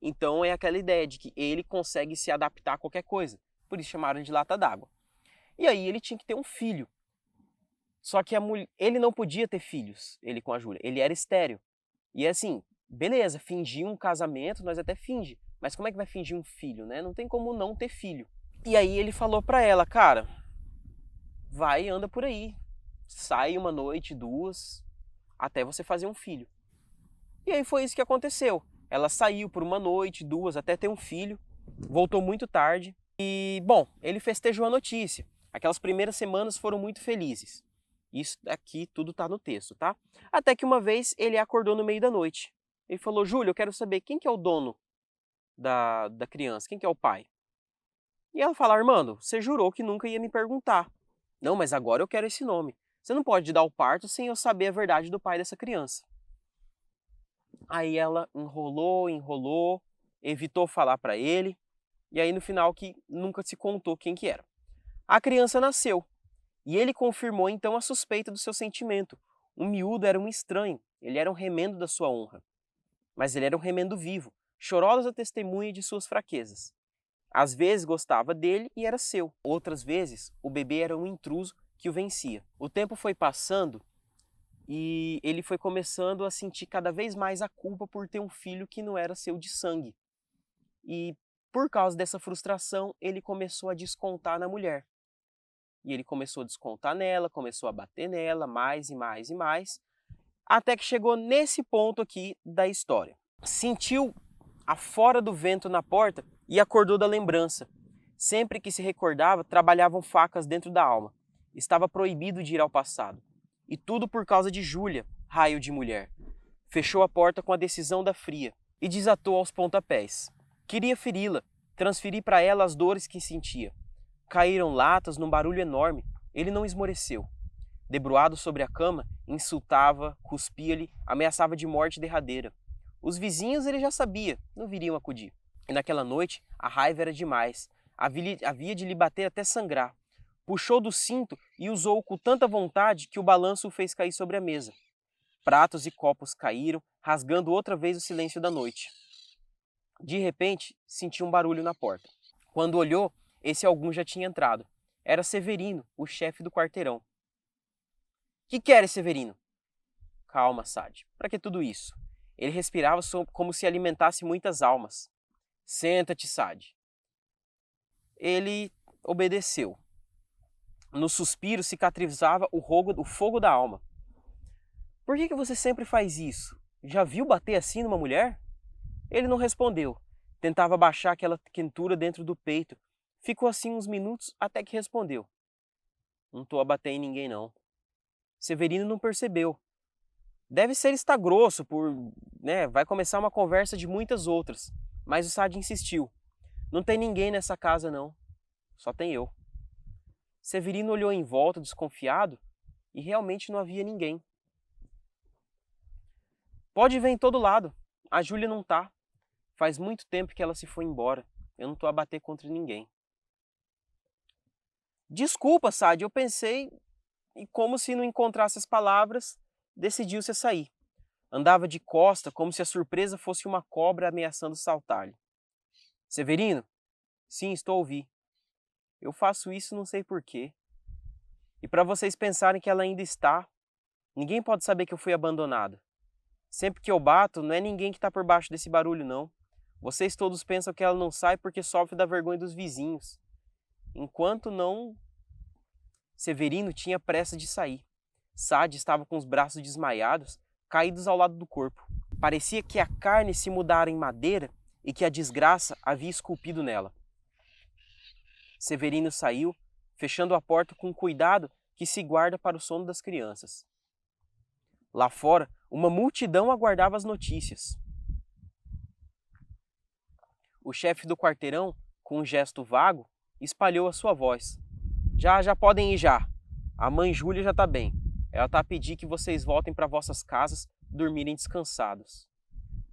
Então é aquela ideia de que ele consegue se adaptar a qualquer coisa. Por isso chamaram de lata d'água. E aí ele tinha que ter um filho. Só que ele não podia ter filhos, ele com a Júlia. Ele era estéril. E assim, beleza, fingir um casamento, nós até finge. Mas como é que vai fingir um filho, né? Não tem como não ter filho. E aí ele falou pra ela, cara, vai e anda por aí. Sai uma noite, duas, até você fazer um filho. E aí foi isso que aconteceu. Ela saiu por uma noite, duas, até ter um filho. Voltou muito tarde. E, bom, ele festejou a notícia. Aquelas primeiras semanas foram muito felizes. Isso aqui tudo tá no texto, tá? Até que uma vez ele acordou no meio da noite. Ele falou, Júlia, eu quero saber quem que é o dono da criança, quem que é o pai? E ela fala, Armando, você jurou que nunca ia me perguntar. Não, mas agora eu quero esse nome. Você não pode dar o parto sem eu saber a verdade do pai dessa criança. Aí ela enrolou, evitou falar para ele, e aí no final que nunca se contou quem que era. A criança nasceu, e ele confirmou então a suspeita do seu sentimento. O miúdo era um estranho, ele era um remendo da sua honra. Mas ele era um remendo vivo, chorosa testemunha de suas fraquezas. Às vezes gostava dele e era seu. Outras vezes, o bebê era um intruso que o vencia. O tempo foi passando e ele foi começando a sentir cada vez mais a culpa por ter um filho que não era seu de sangue. E por causa dessa frustração, ele começou a descontar na mulher. E ele começou a descontar nela, começou a bater nela, mais e mais e mais, até que chegou nesse ponto aqui da história. Sentiu a fora do vento na porta e acordou da lembrança. Sempre que se recordava, trabalhavam facas dentro da alma. Estava proibido de ir ao passado. E tudo por causa de Júlia, raio de mulher. Fechou a porta com a decisão da fria e desatou aos pontapés. Queria feri-la, transferir para ela as dores que sentia. Caíram latas num barulho enorme. Ele não esmoreceu. Debruado sobre a cama, insultava, cuspia-lhe, ameaçava de morte derradeira. Os vizinhos ele já sabia, não viriam acudir. E naquela noite, a raiva era demais. Havia de lhe bater até sangrar. Puxou do cinto e usou-o com tanta vontade que o balanço o fez cair sobre a mesa. Pratos e copos caíram, rasgando outra vez o silêncio da noite. De repente, sentiu um barulho na porta. Quando olhou, esse algum já tinha entrado. Era Severino, o chefe do quarteirão. Que queres, Severino? Calma, Sade. Para que tudo isso? Ele respirava como se alimentasse muitas almas. Senta-te, Sade. Ele obedeceu. No suspiro cicatrizava o fogo da alma. Por que você sempre faz isso? Já viu bater assim numa mulher? Ele não respondeu. Tentava baixar aquela quentura dentro do peito. Ficou assim uns minutos até que respondeu. Não estou a bater em ninguém, não. Severino não percebeu. Deve ser estar grosso vai começar uma conversa de muitas outras. Mas o Sade insistiu. Não tem ninguém nessa casa, não. Só tem eu. Severino olhou em volta, desconfiado, e realmente não havia ninguém. Pode ver em todo lado. A Júlia não tá. Faz muito tempo que ela se foi embora. Eu não tô a bater contra ninguém. Desculpa, Sade, eu pensei, e como se não encontrasse as palavras, decidiu-se a sair. Andava de costa, como se a surpresa fosse uma cobra ameaçando saltar-lhe. Severino? Sim, estou a ouvir. Eu faço isso não sei porquê. E para vocês pensarem que ela ainda está, Ninguém pode saber que eu fui abandonado. Sempre que eu bato, não é ninguém que está por baixo desse barulho, não. Vocês todos pensam que ela não sai porque sofre da vergonha dos vizinhos. Enquanto não... Severino tinha pressa de sair. Sade estava com os braços desmaiados, caídos ao lado do corpo. Parecia que a carne se mudara em madeira e que a desgraça havia esculpido nela. Severino saiu, fechando a porta com cuidado que se guarda para o sono das crianças. Lá fora, uma multidão aguardava as notícias. O chefe do quarteirão, com um gesto vago, espalhou a sua voz. Já podem ir já. A mãe Júlia já está bem. Ela está a pedir que vocês voltem para vossas casas, dormirem descansados.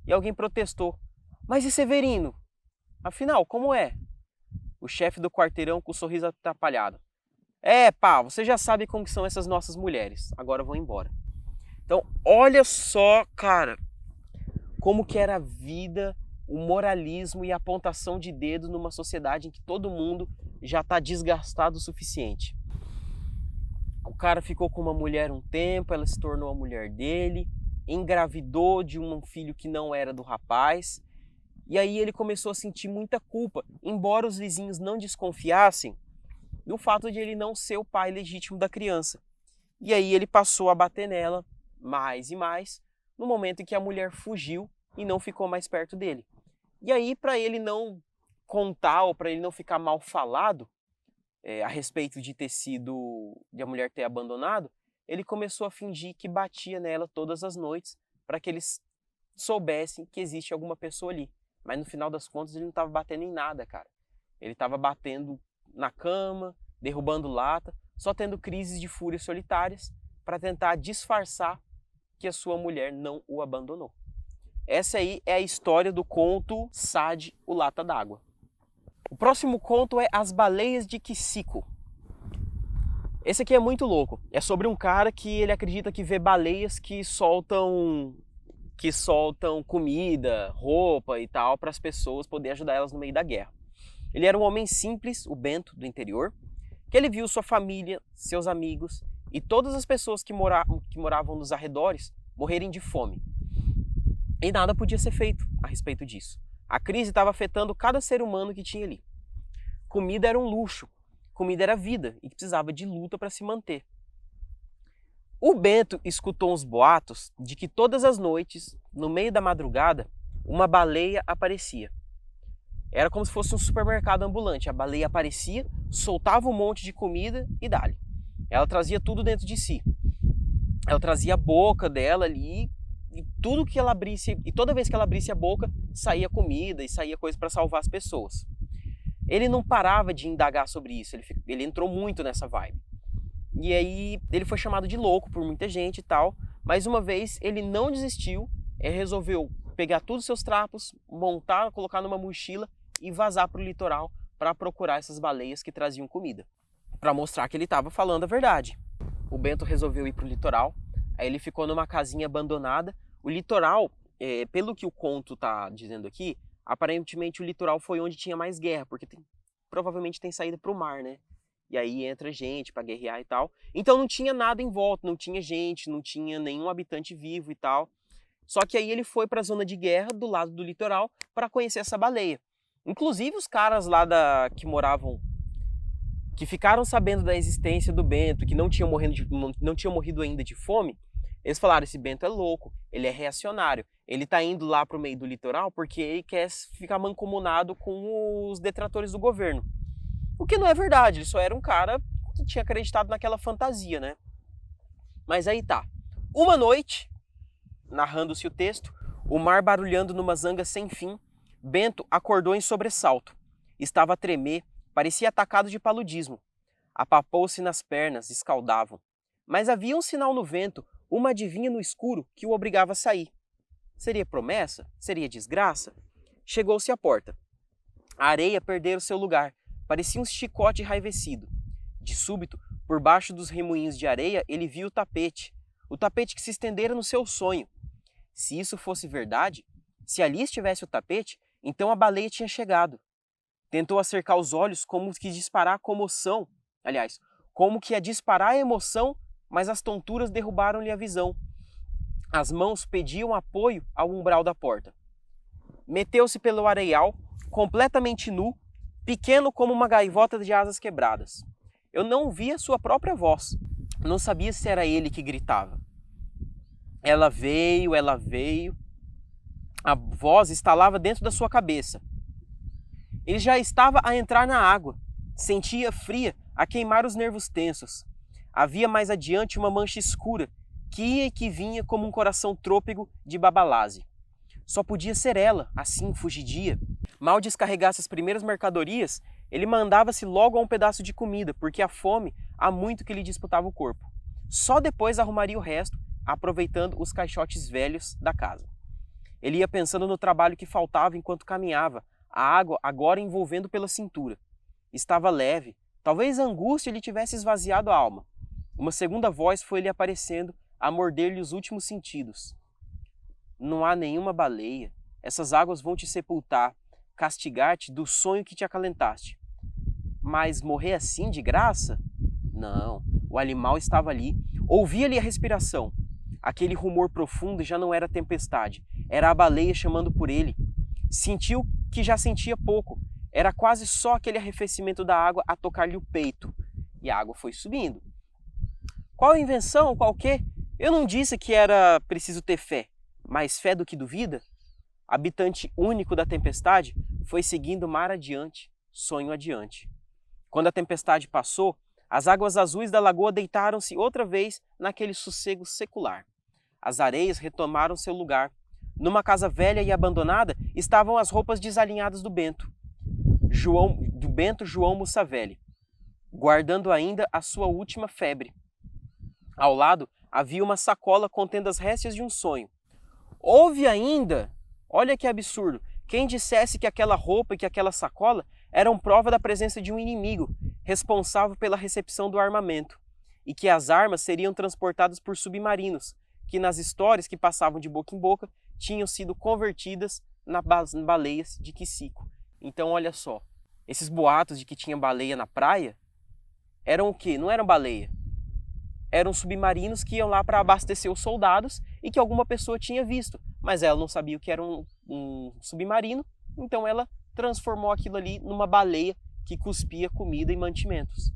E alguém protestou. Mas e Severino? Afinal, como é? O chefe do quarteirão com o sorriso atrapalhado. Pá, você já sabe como são essas nossas mulheres. Agora vão embora. Então, olha só, cara, como que era a vida, o moralismo e a apontação de dedo numa sociedade em que todo mundo já está desgastado o suficiente. O cara ficou com uma mulher um tempo, ela se tornou a mulher dele, engravidou de um filho que não era do rapaz, e aí ele começou a sentir muita culpa, embora os vizinhos não desconfiassem do fato de ele não ser o pai legítimo da criança. E aí ele passou a bater nela mais e mais, no momento em que a mulher fugiu e não ficou mais perto dele. E aí, para ele não contar ou para ele não ficar mal falado a respeito de a mulher ter abandonado, ele começou a fingir que batia nela todas as noites para que eles soubessem que existe alguma pessoa ali. Mas no final das contas ele não estava batendo em nada, cara. Ele estava batendo na cama, derrubando lata, só tendo crises de fúria solitárias para tentar disfarçar que a sua mulher não o abandonou. Essa aí é a história do conto Sade, o Lata d'Água. O próximo conto é As Baleias de Quissico. Esse aqui é muito louco. É sobre um cara que ele acredita que vê baleias que soltam comida, roupa e tal para as pessoas poderem ajudar elas no meio da guerra. Ele era um homem simples, o Bento, do interior, que ele viu sua família, seus amigos e todas as pessoas que moravam nos arredores morrerem de fome. E nada podia ser feito a respeito disso. A crise estava afetando cada ser humano que tinha ali. Comida era um luxo, comida era vida e precisava de luta para se manter. O Bento escutou uns boatos de que todas as noites, no meio da madrugada, uma baleia aparecia. Era como se fosse um supermercado ambulante. A baleia aparecia, soltava um monte de comida e dali. Ela trazia tudo dentro de si. Ela trazia a boca dela ali e tudo que ela abrisse, e toda vez que ela abrisse a boca, saía comida e saía coisa para salvar as pessoas. Ele não parava de indagar sobre isso, ele entrou muito nessa vibe. E aí ele foi chamado de louco por muita gente e tal, mas uma vez ele não desistiu, resolveu pegar todos os seus trapos, montar, colocar numa mochila e vazar para o litoral para procurar essas baleias que traziam comida, para mostrar que ele estava falando a verdade. O Bento resolveu ir para o litoral, aí ele ficou numa casinha abandonada. O litoral, pelo que o conto está dizendo aqui, aparentemente o litoral foi onde tinha mais guerra, porque provavelmente tem saída para o mar, né? E aí entra gente para guerrear e tal. Então não tinha nada em volta, não tinha gente, não tinha nenhum habitante vivo e tal. Só que aí ele foi para a zona de guerra do lado do litoral para conhecer essa baleia. Inclusive os caras lá que ficaram sabendo da existência do Bento, que não tinham morrido ainda de fome, eles falaram, esse Bento é louco, ele é reacionário, ele tá indo lá pro meio do litoral porque ele quer ficar mancomunado com os detratores do governo. O que não é verdade, ele só era um cara que tinha acreditado naquela fantasia, né? Mas aí tá. Uma noite, narrando-se o texto, o mar barulhando numa zanga sem fim, Bento acordou em sobressalto. Estava a tremer, parecia atacado de paludismo. Apapou-se nas pernas, escaldavam. Mas havia um sinal no vento, uma adivinha no escuro que o obrigava a sair. Seria promessa? Seria desgraça? Chegou-se à porta. A areia perdera o seu lugar, parecia um chicote enraivecido. De súbito, por baixo dos remoinhos de areia, ele viu o tapete que se estendera no seu sonho. Se isso fosse verdade, se ali estivesse o tapete, então a baleia tinha chegado. Tentou acercar os olhos como que disparar a comoção, aliás, como que a disparar a emoção mas as tonturas derrubaram-lhe a visão. As mãos pediam apoio ao umbral da porta. Meteu-se pelo areial, completamente nu, pequeno como uma gaivota de asas quebradas. Eu não via sua própria voz. Não sabia se era ele que gritava. Ela veio. A voz estalava dentro da sua cabeça. Ele já estava a entrar na água. Sentia fria a queimar os nervos tensos. Havia mais adiante uma mancha escura que ia e que vinha como um coração trôpego de Babalase. Só podia ser ela, assim, fugidia. Mal descarregasse as primeiras mercadorias, ele mandava-se logo a um pedaço de comida, porque a fome há muito que lhe disputava o corpo. Só depois arrumaria o resto, aproveitando os caixotes velhos da casa. Ele ia pensando no trabalho que faltava enquanto caminhava, a água agora envolvendo pela cintura. Estava leve, talvez a angústia lhe tivesse esvaziado a alma. Uma segunda voz foi lhe aparecendo, a morder-lhe os últimos sentidos. Não há nenhuma baleia. Essas águas vão te sepultar, castigar-te do sonho que te acalentaste. Mas morrer assim de graça? Não, o animal estava ali. Ouvia-lhe a respiração. Aquele rumor profundo já não era tempestade, era a baleia chamando por ele. Sentiu que já sentia pouco, era quase só aquele arrefecimento da água a tocar-lhe o peito. E a água foi subindo. Qual invenção? Qual quê? Eu não disse que era preciso ter fé. Mais fé do que duvida? Habitante único da tempestade, foi seguindo mar adiante, sonho adiante. Quando a tempestade passou, as águas azuis da lagoa deitaram-se outra vez naquele sossego secular. As areias retomaram seu lugar. Numa casa velha e abandonada estavam as roupas desalinhadas do Bento João Mussavelli, guardando ainda a sua última febre. Ao lado havia uma sacola contendo as réstias de um sonho. Houve ainda, olha que absurdo, quem dissesse que aquela roupa e que aquela sacola eram prova da presença de um inimigo, responsável pela recepção do armamento, e que as armas seriam transportadas por submarinos, que nas histórias que passavam de boca em boca tinham sido convertidas nas baleias de Quicico. Então olha só, esses boatos de que tinha baleia na praia eram o quê? Não eram baleia. Eram submarinos que iam lá para abastecer os soldados e que alguma pessoa tinha visto, mas ela não sabia o que era um submarino, então ela transformou aquilo ali numa baleia que cuspia comida e mantimentos.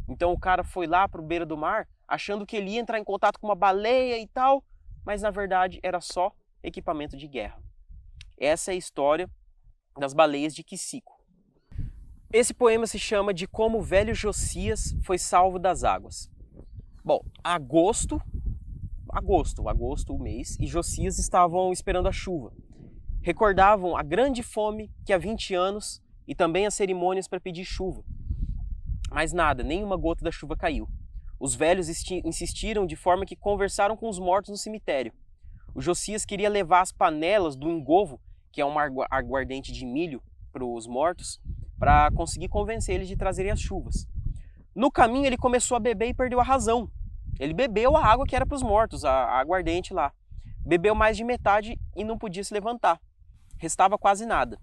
Então o cara foi lá para o beira do mar achando que ele ia entrar em contato com uma baleia e tal, mas na verdade era só equipamento de guerra. Essa é a história das baleias de Quicico. Esse poema se chama de Como o Velho Josias Foi Salvo das Águas. Bom, agosto o mês, e Josias estavam esperando a chuva. Recordavam a grande fome que há 20 anos e também as cerimônias para pedir chuva. Mas nada, nenhuma gota da chuva caiu. Os velhos insistiram de forma que conversaram com os mortos no cemitério. O Josias queria levar as panelas do engovo, que é um aguardente de milho para os mortos, para conseguir convencer eles de trazerem as chuvas. No caminho ele começou a beber e perdeu a razão. Ele bebeu a água que era para os mortos, a aguardente lá. Bebeu mais de metade e não podia se levantar. Restava quase nada.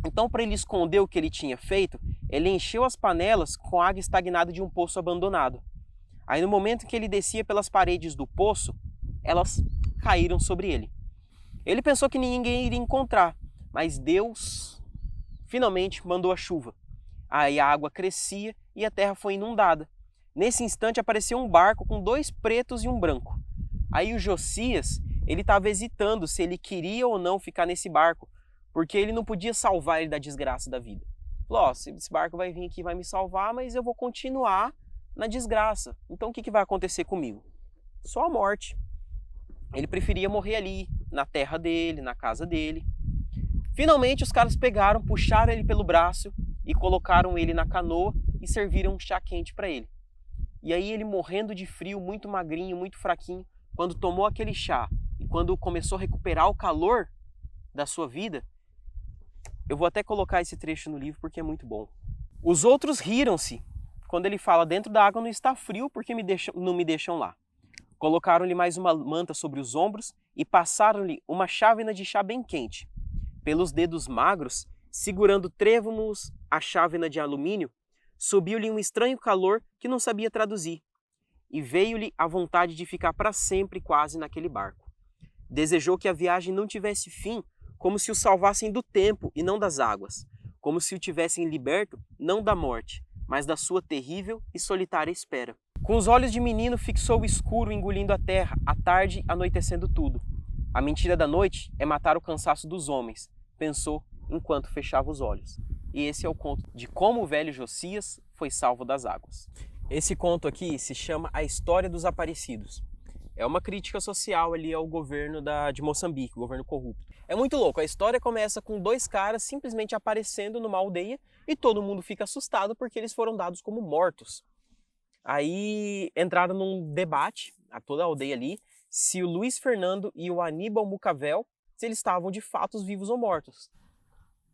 Então, para ele esconder o que ele tinha feito, ele encheu as panelas com água estagnada de um poço abandonado. Aí no momento em que ele descia pelas paredes do poço, elas caíram sobre ele. Ele pensou que ninguém iria encontrar, mas Deus finalmente mandou a chuva. Aí a água crescia e a terra foi inundada. Nesse instante apareceu um barco com 2 pretos e um branco. Aí o Josias, ele estava hesitando se ele queria ou não ficar nesse barco, porque ele não podia salvar ele da desgraça da vida. Falou, esse barco vai vir aqui e vai me salvar, mas eu vou continuar na desgraça. Então o que vai acontecer comigo? Só a morte. Ele preferia morrer ali, na terra dele, na casa dele. Finalmente os caras pegaram, puxaram ele pelo braço e colocaram ele na canoa e serviram um chá quente para ele. E aí ele, morrendo de frio, muito magrinho, muito fraquinho, quando tomou aquele chá e quando começou a recuperar o calor da sua vida, eu vou até colocar esse trecho no livro porque é muito bom. Os outros riram-se quando ele fala, dentro da água não está frio porque não me deixam lá. Colocaram-lhe mais uma manta sobre os ombros e passaram-lhe uma chávena de chá bem quente. Pelos dedos magros, segurando trêmulos a chávena de alumínio, subiu-lhe um estranho calor que não sabia traduzir. e veio-lhe a vontade de ficar para sempre quase naquele barco. Desejou que a viagem não tivesse fim, como se o salvassem do tempo e não das águas, como se o tivessem liberto não da morte, mas da sua terrível e solitária espera. Com os olhos de menino fixou o escuro engolindo a terra, a tarde anoitecendo tudo. A mentira da noite é matar o cansaço dos homens, pensou enquanto fechava os olhos. E esse é o conto de como o velho Josias foi salvo das águas. Esse conto aqui se chama A História dos Aparecidos. É uma crítica social ali ao governo de Moçambique, o governo corrupto. É muito louco, a história começa com dois caras simplesmente aparecendo numa aldeia e todo mundo fica assustado porque eles foram dados como mortos. Aí entraram num debate, a toda a aldeia ali, se o Luiz Fernando e o Aníbal Mucavel, se eles estavam de fato vivos ou mortos.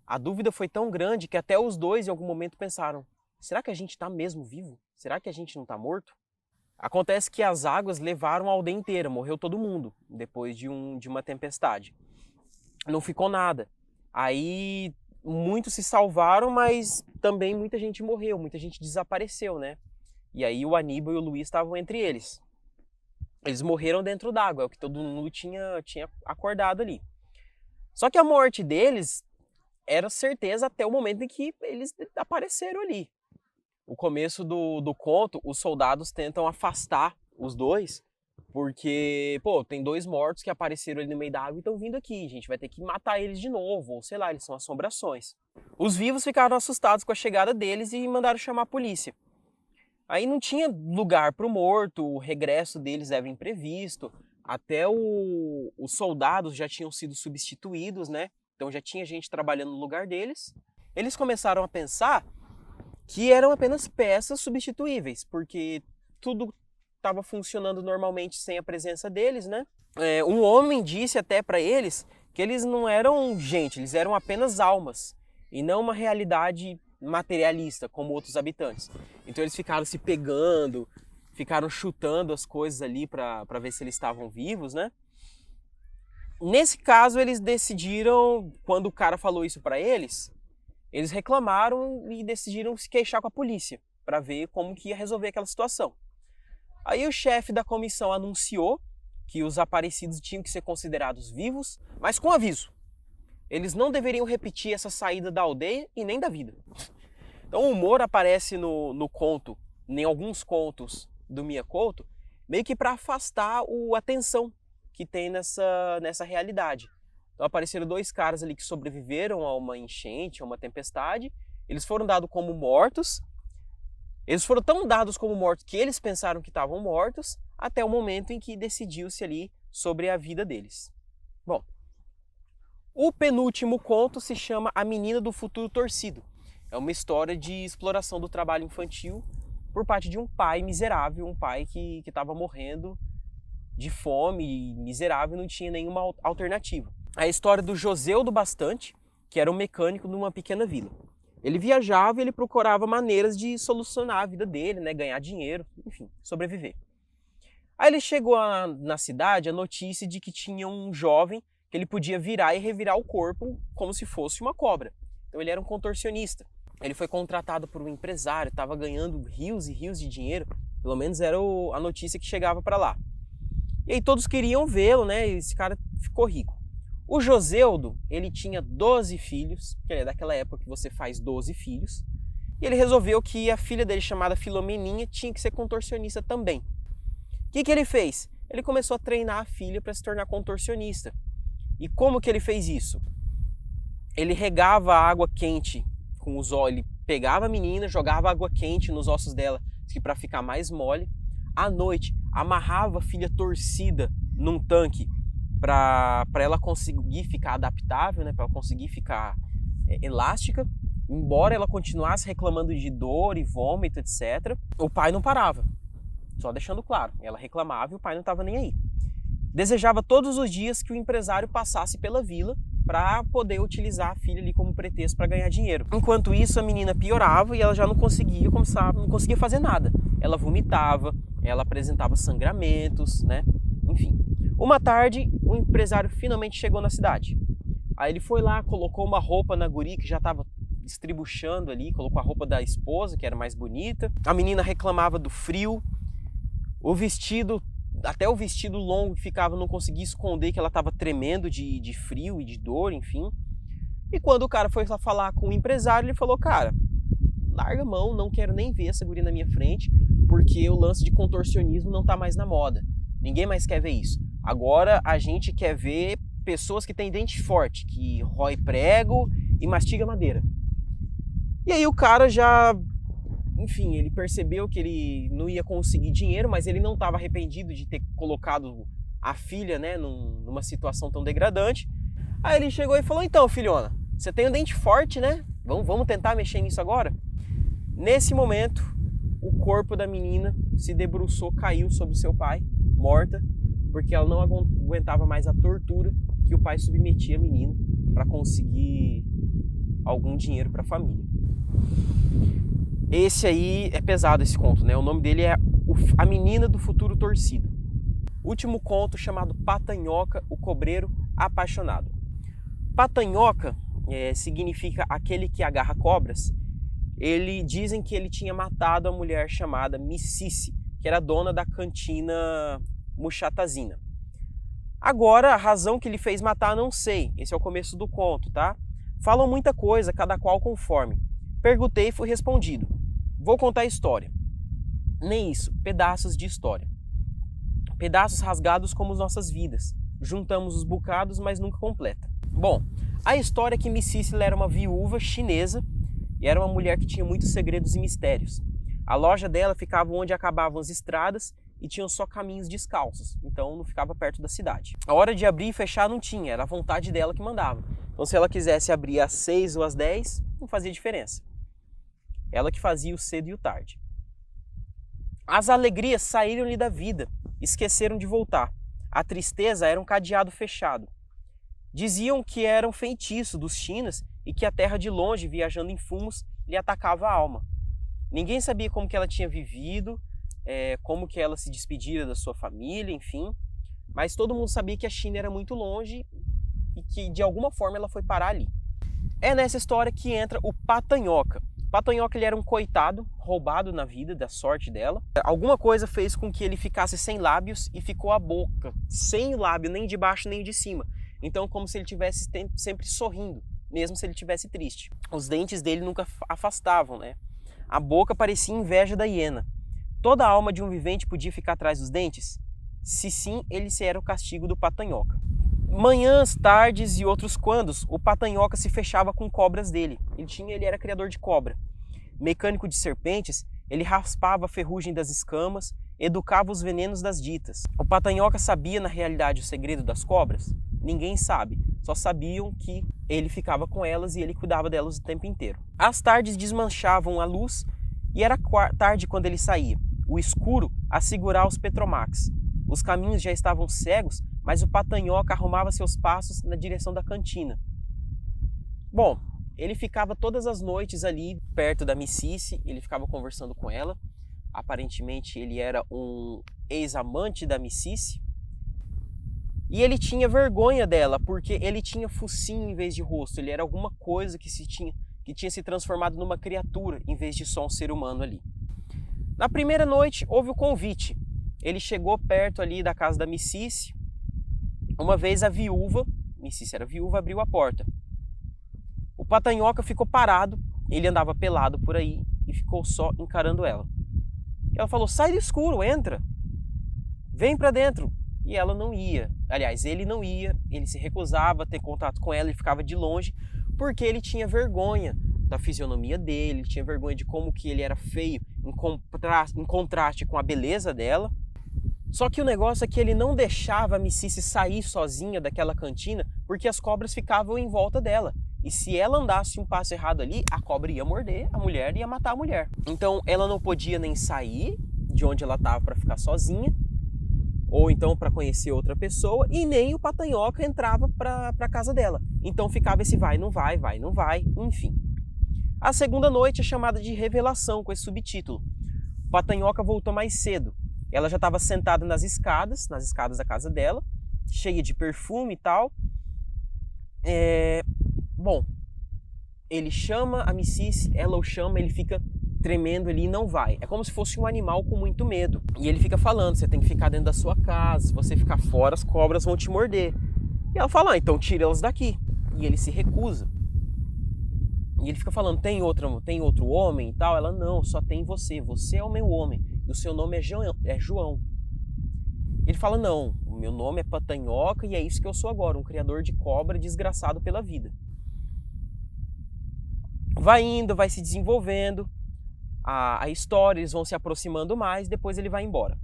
A dúvida foi tão grande que até os dois em algum momento pensaram, será que a gente está mesmo vivo? Será que a gente não está morto? Acontece que as águas levaram a aldeia inteira, morreu todo mundo depois de uma tempestade. Não ficou nada. Aí muitos se salvaram, mas também muita gente morreu, muita gente desapareceu, né? E aí o Aníbal e o Luiz estavam entre eles. Eles morreram dentro d'água, é o que todo mundo tinha acordado ali. Só que a morte deles era certeza até o momento em que eles apareceram ali. O começo do conto, os soldados tentam afastar os dois, porque, tem dois mortos que apareceram ali no meio da água e estão vindo aqui, a gente vai ter que matar eles de novo, ou sei lá, eles são assombrações. Os vivos ficaram assustados com a chegada deles e mandaram chamar a polícia. Aí não tinha lugar para o morto, o regresso deles era imprevisto, até os soldados já tinham sido substituídos, né? Então já tinha gente trabalhando no lugar deles. Eles começaram a pensar que eram apenas peças substituíveis, porque tudo estava funcionando normalmente sem a presença deles, né? Um homem disse até para eles que eles não eram gente, eles eram apenas almas, e não uma realidade materialista, como outros habitantes. Então eles ficaram se pegando, ficaram chutando as coisas ali para ver se eles estavam vivos, né? Nesse caso, eles decidiram, quando o cara falou isso para eles reclamaram e decidiram se queixar com a polícia para ver como que ia resolver aquela situação. Aí o chefe da comissão anunciou que os aparecidos tinham que ser considerados vivos, mas com aviso. Eles não deveriam repetir essa saída da aldeia e nem da vida. Então o humor aparece no conto, em alguns contos do Mia Couto, meio que para afastar a tensão que tem nessa realidade. Então apareceram dois caras ali que sobreviveram a uma enchente, a uma tempestade. Eles foram dados como mortos. Eles foram tão dados como mortos que eles pensaram que estavam mortos, até o momento em que decidiu-se ali sobre a vida deles. Bom, o penúltimo conto se chama A Menina do Futuro Torcido. É uma história de exploração do trabalho infantil por parte de um pai miserável, um pai que estava morrendo de fome, miserável, não tinha nenhuma alternativa. A história do Joseudo Bastante, que era um mecânico numa pequena vila. Ele viajava e ele procurava maneiras de solucionar a vida dele, né, ganhar dinheiro, enfim, sobreviver. Aí ele chegou na cidade a notícia de que tinha um jovem que ele podia virar e revirar o corpo como se fosse uma cobra. Então ele era um contorcionista. Ele foi contratado por um empresário, estava ganhando rios e rios de dinheiro, pelo menos era a notícia que chegava para lá. E aí todos queriam vê-lo, né, e esse cara ficou rico. O Joseudo, ele tinha 12 filhos, que é daquela época que você faz 12 filhos, e ele resolveu que a filha dele, chamada Filomeninha, tinha que ser contorcionista também. O que ele fez? Ele começou a treinar a filha para se tornar contorcionista. E como que ele fez isso? Ele regava a água quente com os olhos, ele pegava a menina, jogava água quente nos ossos dela para ficar mais mole. À noite, amarrava a filha torcida num tanque para ela conseguir ficar adaptável, né, para ela conseguir ficar elástica, embora ela continuasse reclamando de dor e vômito, etc. O pai não parava, só deixando claro, ela reclamava e o pai não estava nem aí. Desejava todos os dias que o empresário passasse pela vila para poder utilizar a filha ali como pretexto para ganhar dinheiro. Enquanto isso, a menina piorava e ela já não conseguia fazer nada. Ela vomitava, ela apresentava sangramentos, né? Enfim. Uma tarde, o empresário finalmente chegou na cidade. Aí ele foi lá, colocou uma roupa na guria que já estava estribuchando ali, colocou a roupa da esposa, que era mais bonita. A menina reclamava do frio. Até o vestido longo que ficava, não conseguia esconder que ela estava tremendo de frio e de dor, enfim. E quando o cara foi lá falar com o empresário, ele falou, cara, larga a mão, não quero nem ver essa guria na minha frente, porque o lance de contorcionismo não tá mais na moda. Ninguém mais quer ver isso. Agora a gente quer ver pessoas que têm dente forte, que rói prego e mastiga madeira. E aí o cara já, enfim, ele percebeu que ele não ia conseguir dinheiro, mas ele não estava arrependido de ter colocado a filha, né, numa situação tão degradante. Aí ele chegou e falou, então, filhona, você tem um dente forte, né? Vamos tentar mexer nisso agora? Nesse momento, o corpo da menina se debruçou, caiu sobre seu pai, morta, porque ela não aguentava mais a tortura que o pai submetia a menina para conseguir algum dinheiro para a família. Esse aí é pesado, esse conto, né? O nome dele é A Menina do Futuro Torcido. Último conto chamado Patanhoca, o Cobreiro Apaixonado. Patanhoca significa aquele que agarra cobras. Dizem que ele tinha matado a mulher chamada Micici, que era dona da cantina Muxatazina. Agora, a razão que ele fez matar, não sei. Esse é o começo do conto, tá? Falam muita coisa, cada qual conforme. Perguntei e fui respondido. Vou contar a história. Nem isso, pedaços de história. Pedaços rasgados como as nossas vidas. Juntamos os bocados, mas nunca completa. Bom, a história é que Micici era uma viúva chinesa e era uma mulher que tinha muitos segredos e mistérios. A loja dela ficava onde acabavam as estradas e tinham só caminhos descalços, então não ficava perto da cidade. A hora de abrir e fechar não tinha, era a vontade dela que mandava. Então se ela quisesse abrir às 6 ou às 10, não fazia diferença. Ela que fazia o cedo e o tarde. As alegrias saíram-lhe da vida, esqueceram de voltar. A tristeza era um cadeado fechado. Diziam que era um feitiço dos chinas e que a terra de longe, viajando em fumos, lhe atacava a alma. Ninguém sabia como que ela tinha vivido, como que ela se despedira da sua família, enfim. Mas todo mundo sabia que a China era muito longe e que de alguma forma ela foi parar ali. É nessa história que entra o Patanhoca. O Patanhoca ele era um coitado, roubado na vida, da sorte dela. Alguma coisa fez com que ele ficasse sem lábios e ficou a boca sem lábio, nem de baixo nem de cima. Então como se ele estivesse sempre sorrindo, mesmo se ele estivesse triste. Os dentes dele nunca afastavam, né? A boca parecia inveja da hiena. Toda a alma de um vivente podia ficar atrás dos dentes? Se sim, ele era o castigo do Patanhoca. Manhãs, tardes e outros quandos, o Patanhoca se fechava com cobras dele. Ele era criador de cobra. Mecânico de serpentes, ele raspava a ferrugem das escamas, educava os venenos das ditas. O Patanhoca sabia na realidade o segredo das cobras? Ninguém sabe, só sabiam que ele ficava com elas e ele cuidava delas o tempo inteiro. As tardes desmanchavam a luz e era tarde quando ele saía. O escuro a segurar os Petromax. Os caminhos já estavam cegos, mas o Patanhoca arrumava seus passos na direção da cantina. Bom, ele ficava todas as noites ali perto da Micici, ele ficava conversando com ela. Aparentemente ele era um ex-amante da Micici. E ele tinha vergonha dela, porque ele tinha focinho em vez de rosto. Ele era alguma coisa que tinha se transformado numa criatura, em vez de só um ser humano ali. Na primeira noite, houve o convite. Ele chegou perto ali da casa da Micici. Uma vez a viúva, Micici era viúva, abriu a porta. O Patanhoca ficou parado, ele andava pelado por aí e ficou só encarando ela. Ela falou, sai do escuro, entra, vem pra dentro. E ela não ia. Aliás, ele não ia, ele se recusava a ter contato com ela, ele ficava de longe, porque ele tinha vergonha da fisionomia dele, ele tinha vergonha de como que ele era feio em contraste com a beleza dela. Só que o negócio é que ele não deixava a Micici sair sozinha daquela cantina, porque as cobras ficavam em volta dela. E se ela andasse um passo errado ali, a cobra ia morder a mulher e ia matar a mulher. Então ela não podia nem sair de onde ela estava para ficar sozinha, ou então para conhecer outra pessoa, e nem o Patanhoca entrava para a casa dela. Então ficava esse vai, não vai, enfim. A segunda noite é chamada de Revelação, com esse subtítulo. O Patanhoca voltou mais cedo. Ela já estava sentada nas escadas da casa dela, cheia de perfume e tal. Bom, ele chama a Micici, ela o chama, ele fica tremendo ali e não vai. É como se fosse um animal com muito medo. E ele fica falando, você tem que ficar dentro da sua casa, se você ficar fora as cobras vão te morder. E ela fala, então tira elas daqui. E ele se recusa. E ele fica falando, tem outro homem e tal? Ela, não, só tem você é o meu homem e o seu nome é João. Ele fala, não, o meu nome é Patanhoca e é isso que eu sou agora, um criador de cobra desgraçado pela vida. Vai indo, vai se desenvolvendo a história, eles vão se aproximando mais, depois ele vai embora.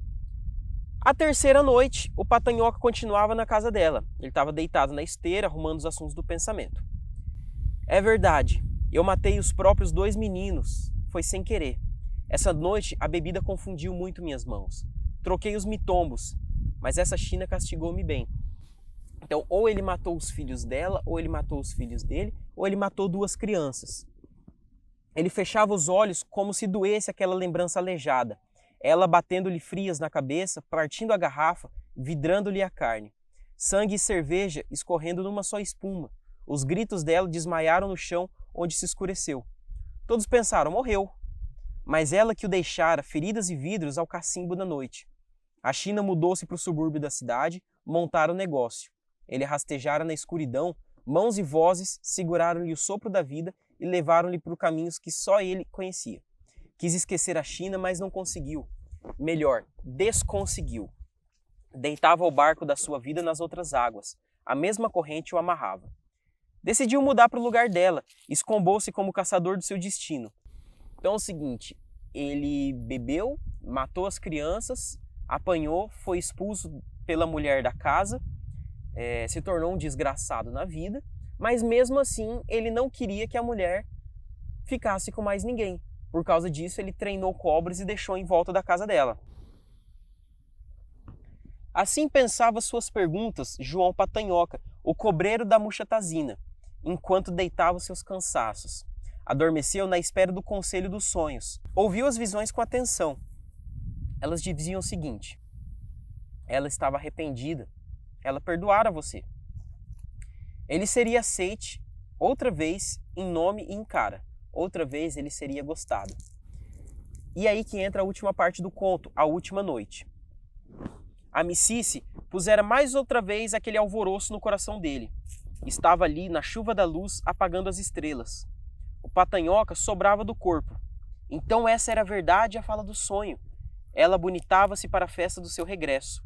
A terceira noite, o Patanhoca continuava na casa dela. Ele estava deitado na esteira, arrumando os assuntos do pensamento. É verdade, eu matei os próprios 2 meninos, foi sem querer. Essa noite a bebida confundiu muito minhas mãos. Troquei os mitombos, mas essa China castigou-me bem. Então, ou ele matou os filhos dela, ou ele matou os filhos dele, ou ele matou 2 crianças. Ele fechava os olhos como se doesse aquela lembrança aleijada. Ela batendo-lhe frias na cabeça, partindo a garrafa, vidrando-lhe a carne. Sangue e cerveja escorrendo numa só espuma. Os gritos dela desmaiaram no chão, onde se escureceu. Todos pensaram, morreu. Mas ela que o deixara, feridas e vidros, ao cacimbo da noite. A China mudou-se para o subúrbio da cidade, montaram o negócio. Ele rastejara na escuridão, mãos e vozes seguraram-lhe o sopro da vida e levaram-lhe por caminhos que só ele conhecia. Quis esquecer a China, mas não conseguiu. Melhor, desconseguiu. Deitava o barco da sua vida nas outras águas. A mesma corrente o amarrava. Decidiu mudar para o lugar dela, escombou-se como caçador do seu destino. Então é o seguinte, ele bebeu, matou as crianças, apanhou, foi expulso pela mulher da casa, se tornou um desgraçado na vida, mas mesmo assim ele não queria que a mulher ficasse com mais ninguém. Por causa disso ele treinou cobras e deixou em volta da casa dela. Assim pensava suas perguntas João Patanhoca, o cobreiro da Muxatazina, enquanto deitava os seus cansaços. Adormeceu na espera do conselho dos sonhos. Ouviu as visões com atenção. Elas diziam o seguinte: ela estava arrependida, ela perdoara você. Ele seria aceite outra vez em nome e em cara. Outra vez ele seria gostado. E aí que entra a última parte do conto, a última noite. A Micice pusera mais outra vez aquele alvoroço no coração dele. Estava ali na chuva da luz apagando as estrelas. O Patanhoca sobrava do corpo. Então essa era a verdade e a fala do sonho. Ela bonitava-se para a festa do seu regresso.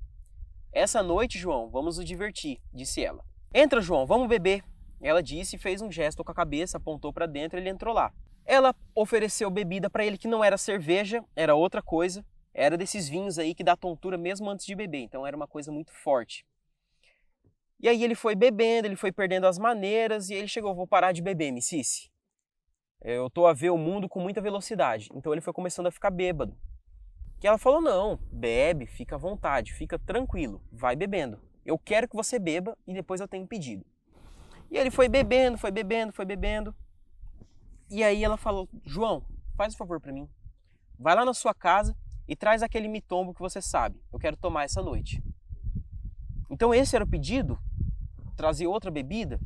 Essa noite, João, vamos nos divertir, disse ela. Entra, João, vamos beber. Ela disse e fez um gesto com a cabeça, apontou para dentro e ele entrou lá. Ela ofereceu bebida para ele que não era cerveja, era outra coisa. Era desses vinhos aí que dá tontura mesmo antes de beber, então era uma coisa muito forte. E aí ele foi bebendo, ele foi perdendo as maneiras e ele chegou, vou parar de beber, Micice. Eu tô a ver o mundo com muita velocidade. Então ele foi começando a ficar bêbado. Que ela falou, não, bebe, fica à vontade, fica tranquilo, vai bebendo. Eu quero que você beba e depois eu tenho um pedido. E ele foi bebendo, foi bebendo, foi bebendo. E aí ela falou, João, faz um favor para mim. Vai lá na sua casa e traz aquele mitombo que você sabe. Eu quero tomar essa noite. Então esse era o pedido? Trazer outra bebida?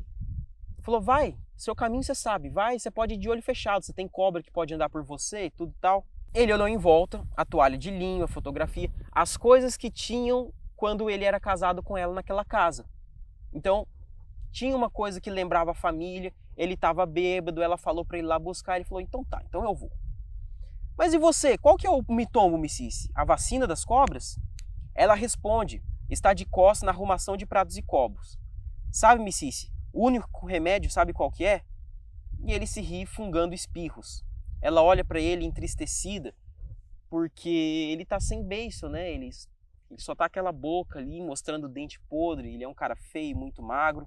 Falou, vai, seu caminho você sabe, vai, você pode ir de olho fechado, você tem cobra que pode andar por você e tudo e tal. Ele olhou em volta, a toalha de linho, a fotografia, as coisas que tinham quando ele era casado com ela naquela casa. Então, tinha uma coisa que lembrava a família, ele estava bêbado, ela falou para ele ir lá buscar, ele falou, então tá, então eu vou. Mas e você, qual que é o mitombo, Micice? A vacina das cobras? Ela responde, está de costas na arrumação de pratos e cobos. Sabe, Micice, o único remédio, sabe qual que é? E ele se ri, fungando espirros. Ela olha para ele entristecida, porque ele tá sem beiço, né? Ele só tá aquela boca ali, mostrando o dente podre, ele é um cara feio, muito magro.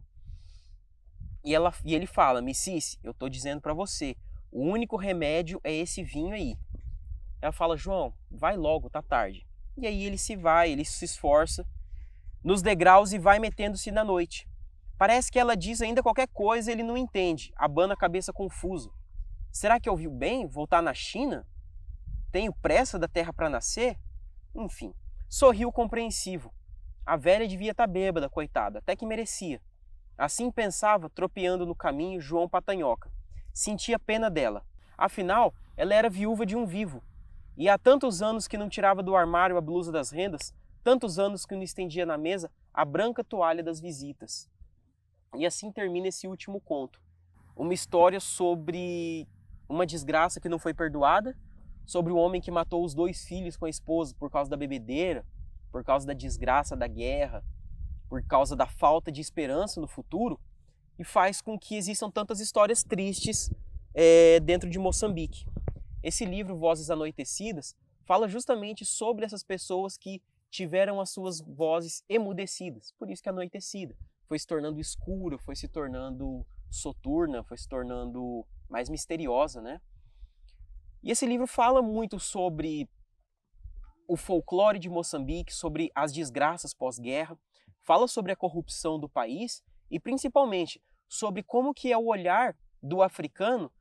E ele fala, Micice, eu tô dizendo para você, o único remédio é esse vinho aí. Ela fala, João, vai logo, tá tarde. E aí ele se esforça nos degraus e vai metendo-se na noite. Parece que ela diz ainda qualquer coisa, ele não entende, abana a cabeça confuso. Será que ouviu bem voltar na China? Tenho pressa da terra para nascer? Enfim, sorriu compreensivo. A velha devia estar bêbada, coitada, até que merecia. Assim pensava, tropeando no caminho, João Patanhoca. Sentia pena dela. Afinal, ela era viúva de um vivo. E há tantos anos que não tirava do armário a blusa das rendas, tantos anos que não estendia na mesa a branca toalha das visitas. E assim termina esse último conto. Uma história sobre uma desgraça que não foi perdoada, sobre o homem que matou os 2 filhos com a esposa por causa da bebedeira, por causa da desgraça da guerra, por causa da falta de esperança no futuro, e faz com que existam tantas histórias tristes dentro de Moçambique. Esse livro, Vozes Anoitecidas, fala justamente sobre essas pessoas que tiveram as suas vozes emudecidas, por isso que anoitecida. Foi se tornando escura, foi se tornando soturna, foi se tornando mais misteriosa, né? E esse livro fala muito sobre o folclore de Moçambique, sobre as desgraças pós-guerra, fala sobre a corrupção do país e principalmente sobre como que é o olhar do africano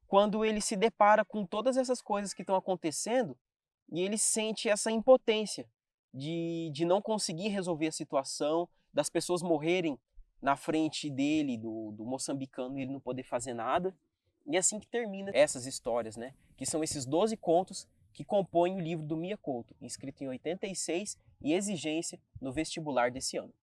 quando ele se depara com todas essas coisas que estão acontecendo e ele sente essa impotência de não conseguir resolver a situação, das pessoas morrerem na frente dele, do moçambicano, e ele não poder fazer nada. E é assim que termina essas histórias, né? Que são esses 12 contos que compõem o livro do Mia Couto, escrito em 86 e exigência no vestibular desse ano.